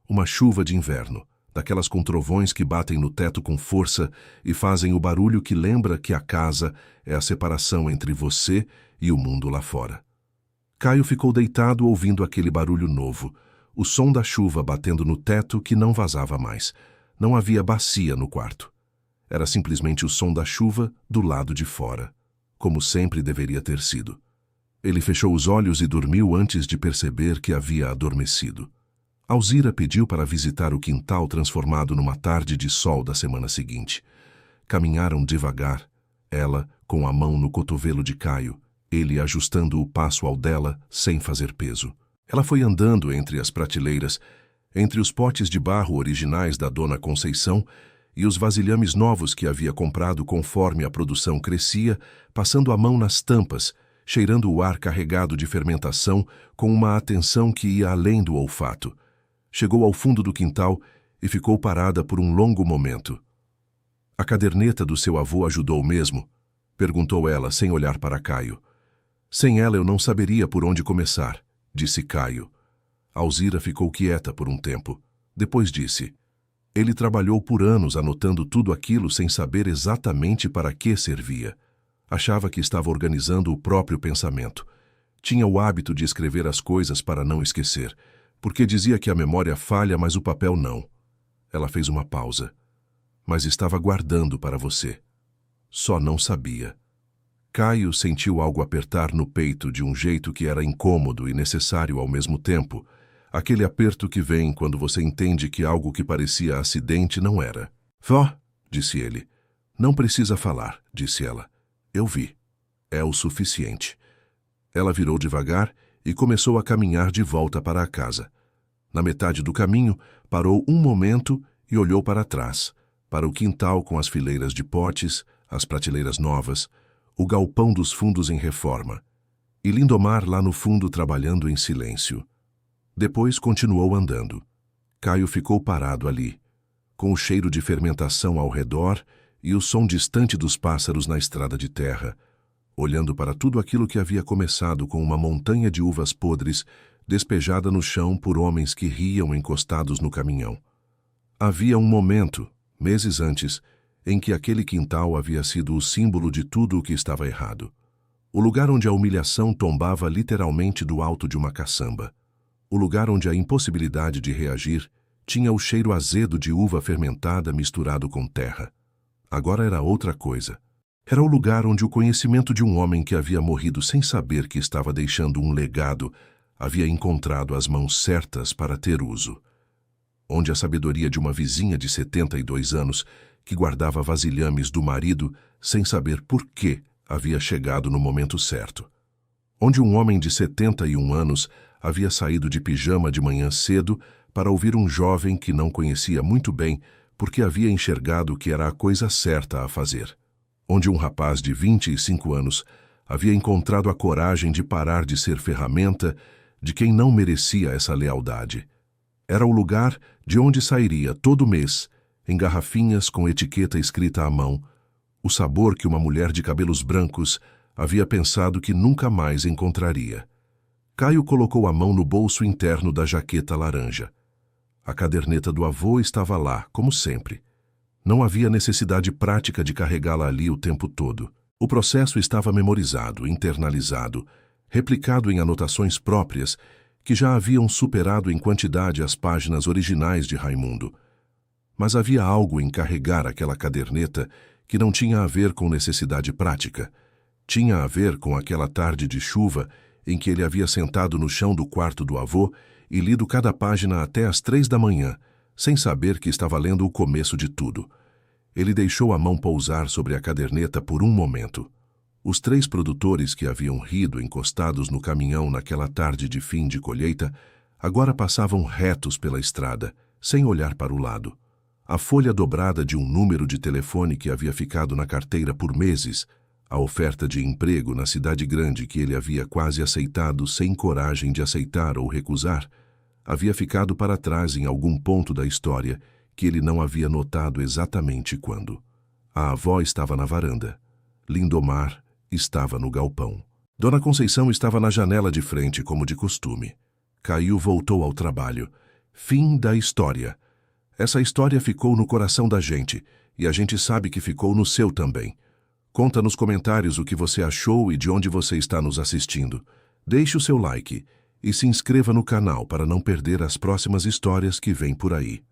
Uma chuva de inverno, daquelas com trovões que batem no teto com força e fazem o barulho que lembra que a casa é a separação entre você e o mundo lá fora. Caio ficou deitado ouvindo aquele barulho novo, o som da chuva batendo no teto que não vazava mais. Não havia bacia no quarto. Era simplesmente o som da chuva do lado de fora, como sempre deveria ter sido. Ele fechou os olhos e dormiu antes de perceber que havia adormecido. Alzira pediu para visitar o quintal transformado numa tarde de sol da semana seguinte. Caminharam devagar, ela com a mão no cotovelo de Caio, ele ajustando o passo ao dela sem fazer peso. Ela foi andando entre as prateleiras, entre os potes de barro originais da Dona Conceição e os vasilhames novos que havia comprado conforme a produção crescia, passando a mão nas tampas, cheirando o ar carregado de fermentação com uma atenção que ia além do olfato. Chegou ao fundo do quintal e ficou parada por um longo momento. A caderneta do seu avô ajudou mesmo? Perguntou ela, sem olhar para Caio. Sem ela eu não saberia por onde começar, disse Caio. Alzira ficou quieta por um tempo. Depois disse: ele trabalhou por anos anotando tudo aquilo sem saber exatamente para que servia. Achava que estava organizando o próprio pensamento. Tinha o hábito de escrever as coisas para não esquecer, porque dizia que a memória falha, mas o papel não. Ela fez uma pausa. Mas estava guardando para você. Só não sabia. Caio sentiu algo apertar no peito de um jeito que era incômodo e necessário ao mesmo tempo. Aquele aperto que vem quando você entende que algo que parecia acidente não era. Vó, disse ele. Não precisa falar, disse ela. Eu vi. É o suficiente. Ela virou devagar e começou a caminhar de volta para a casa. Na metade do caminho, parou um momento e olhou para trás, para o quintal com as fileiras de potes, as prateleiras novas, o galpão dos fundos em reforma, e Lindomar lá no fundo trabalhando em silêncio. Depois continuou andando. Caio ficou parado ali, com o cheiro de fermentação ao redor e o som distante dos pássaros na estrada de terra, olhando para tudo aquilo que havia começado com uma montanha de uvas podres despejada no chão por homens que riam encostados no caminhão. Havia um momento, meses antes, em que aquele quintal havia sido o símbolo de tudo o que estava errado. O lugar onde a humilhação tombava literalmente do alto de uma caçamba. O lugar onde a impossibilidade de reagir tinha o cheiro azedo de uva fermentada misturado com terra. Agora era outra coisa. Era o lugar onde o conhecimento de um homem que havia morrido sem saber que estava deixando um legado havia encontrado as mãos certas para ter uso. Onde a sabedoria de uma vizinha de 72 anos que guardava vasilhames do marido sem saber por que havia chegado no momento certo. Onde um homem de 71 anos havia saído de pijama de manhã cedo para ouvir um jovem que não conhecia muito bem porque havia enxergado que era a coisa certa a fazer. Onde um rapaz de 25 anos havia encontrado a coragem de parar de ser ferramenta de quem não merecia essa lealdade. Era o lugar de onde sairia todo mês, em garrafinhas com etiqueta escrita à mão, o sabor que uma mulher de cabelos brancos havia pensado que nunca mais encontraria. Caio colocou a mão no bolso interno da jaqueta laranja. A caderneta do avô estava lá, como sempre. Não havia necessidade prática de carregá-la ali o tempo todo. O processo estava memorizado, internalizado, replicado em anotações próprias que já haviam superado em quantidade as páginas originais de Raimundo. Mas havia algo em carregar aquela caderneta que não tinha a ver com necessidade prática. Tinha a ver com aquela tarde de chuva em que ele havia sentado no chão do quarto do avô e lido cada página até às 3 da manhã, sem saber que estava lendo o começo de tudo. Ele deixou a mão pousar sobre a caderneta por um momento. Os 3 produtores que haviam rido encostados no caminhão naquela tarde de fim de colheita agora passavam retos pela estrada, sem olhar para o lado. A folha dobrada de um número de telefone que havia ficado na carteira por meses, a oferta de emprego na cidade grande que ele havia quase aceitado sem coragem de aceitar ou recusar, havia ficado para trás em algum ponto da história que ele não havia notado exatamente quando. A avó estava na varanda. Lindomar estava no galpão. Dona Conceição estava na janela de frente, como de costume. Caio voltou ao trabalho. Fim da história. Essa história ficou no coração da gente, e a gente sabe que ficou no seu também. Conta nos comentários o que você achou e de onde você está nos assistindo. Deixe o seu like e se inscreva no canal para não perder as próximas histórias que vêm por aí.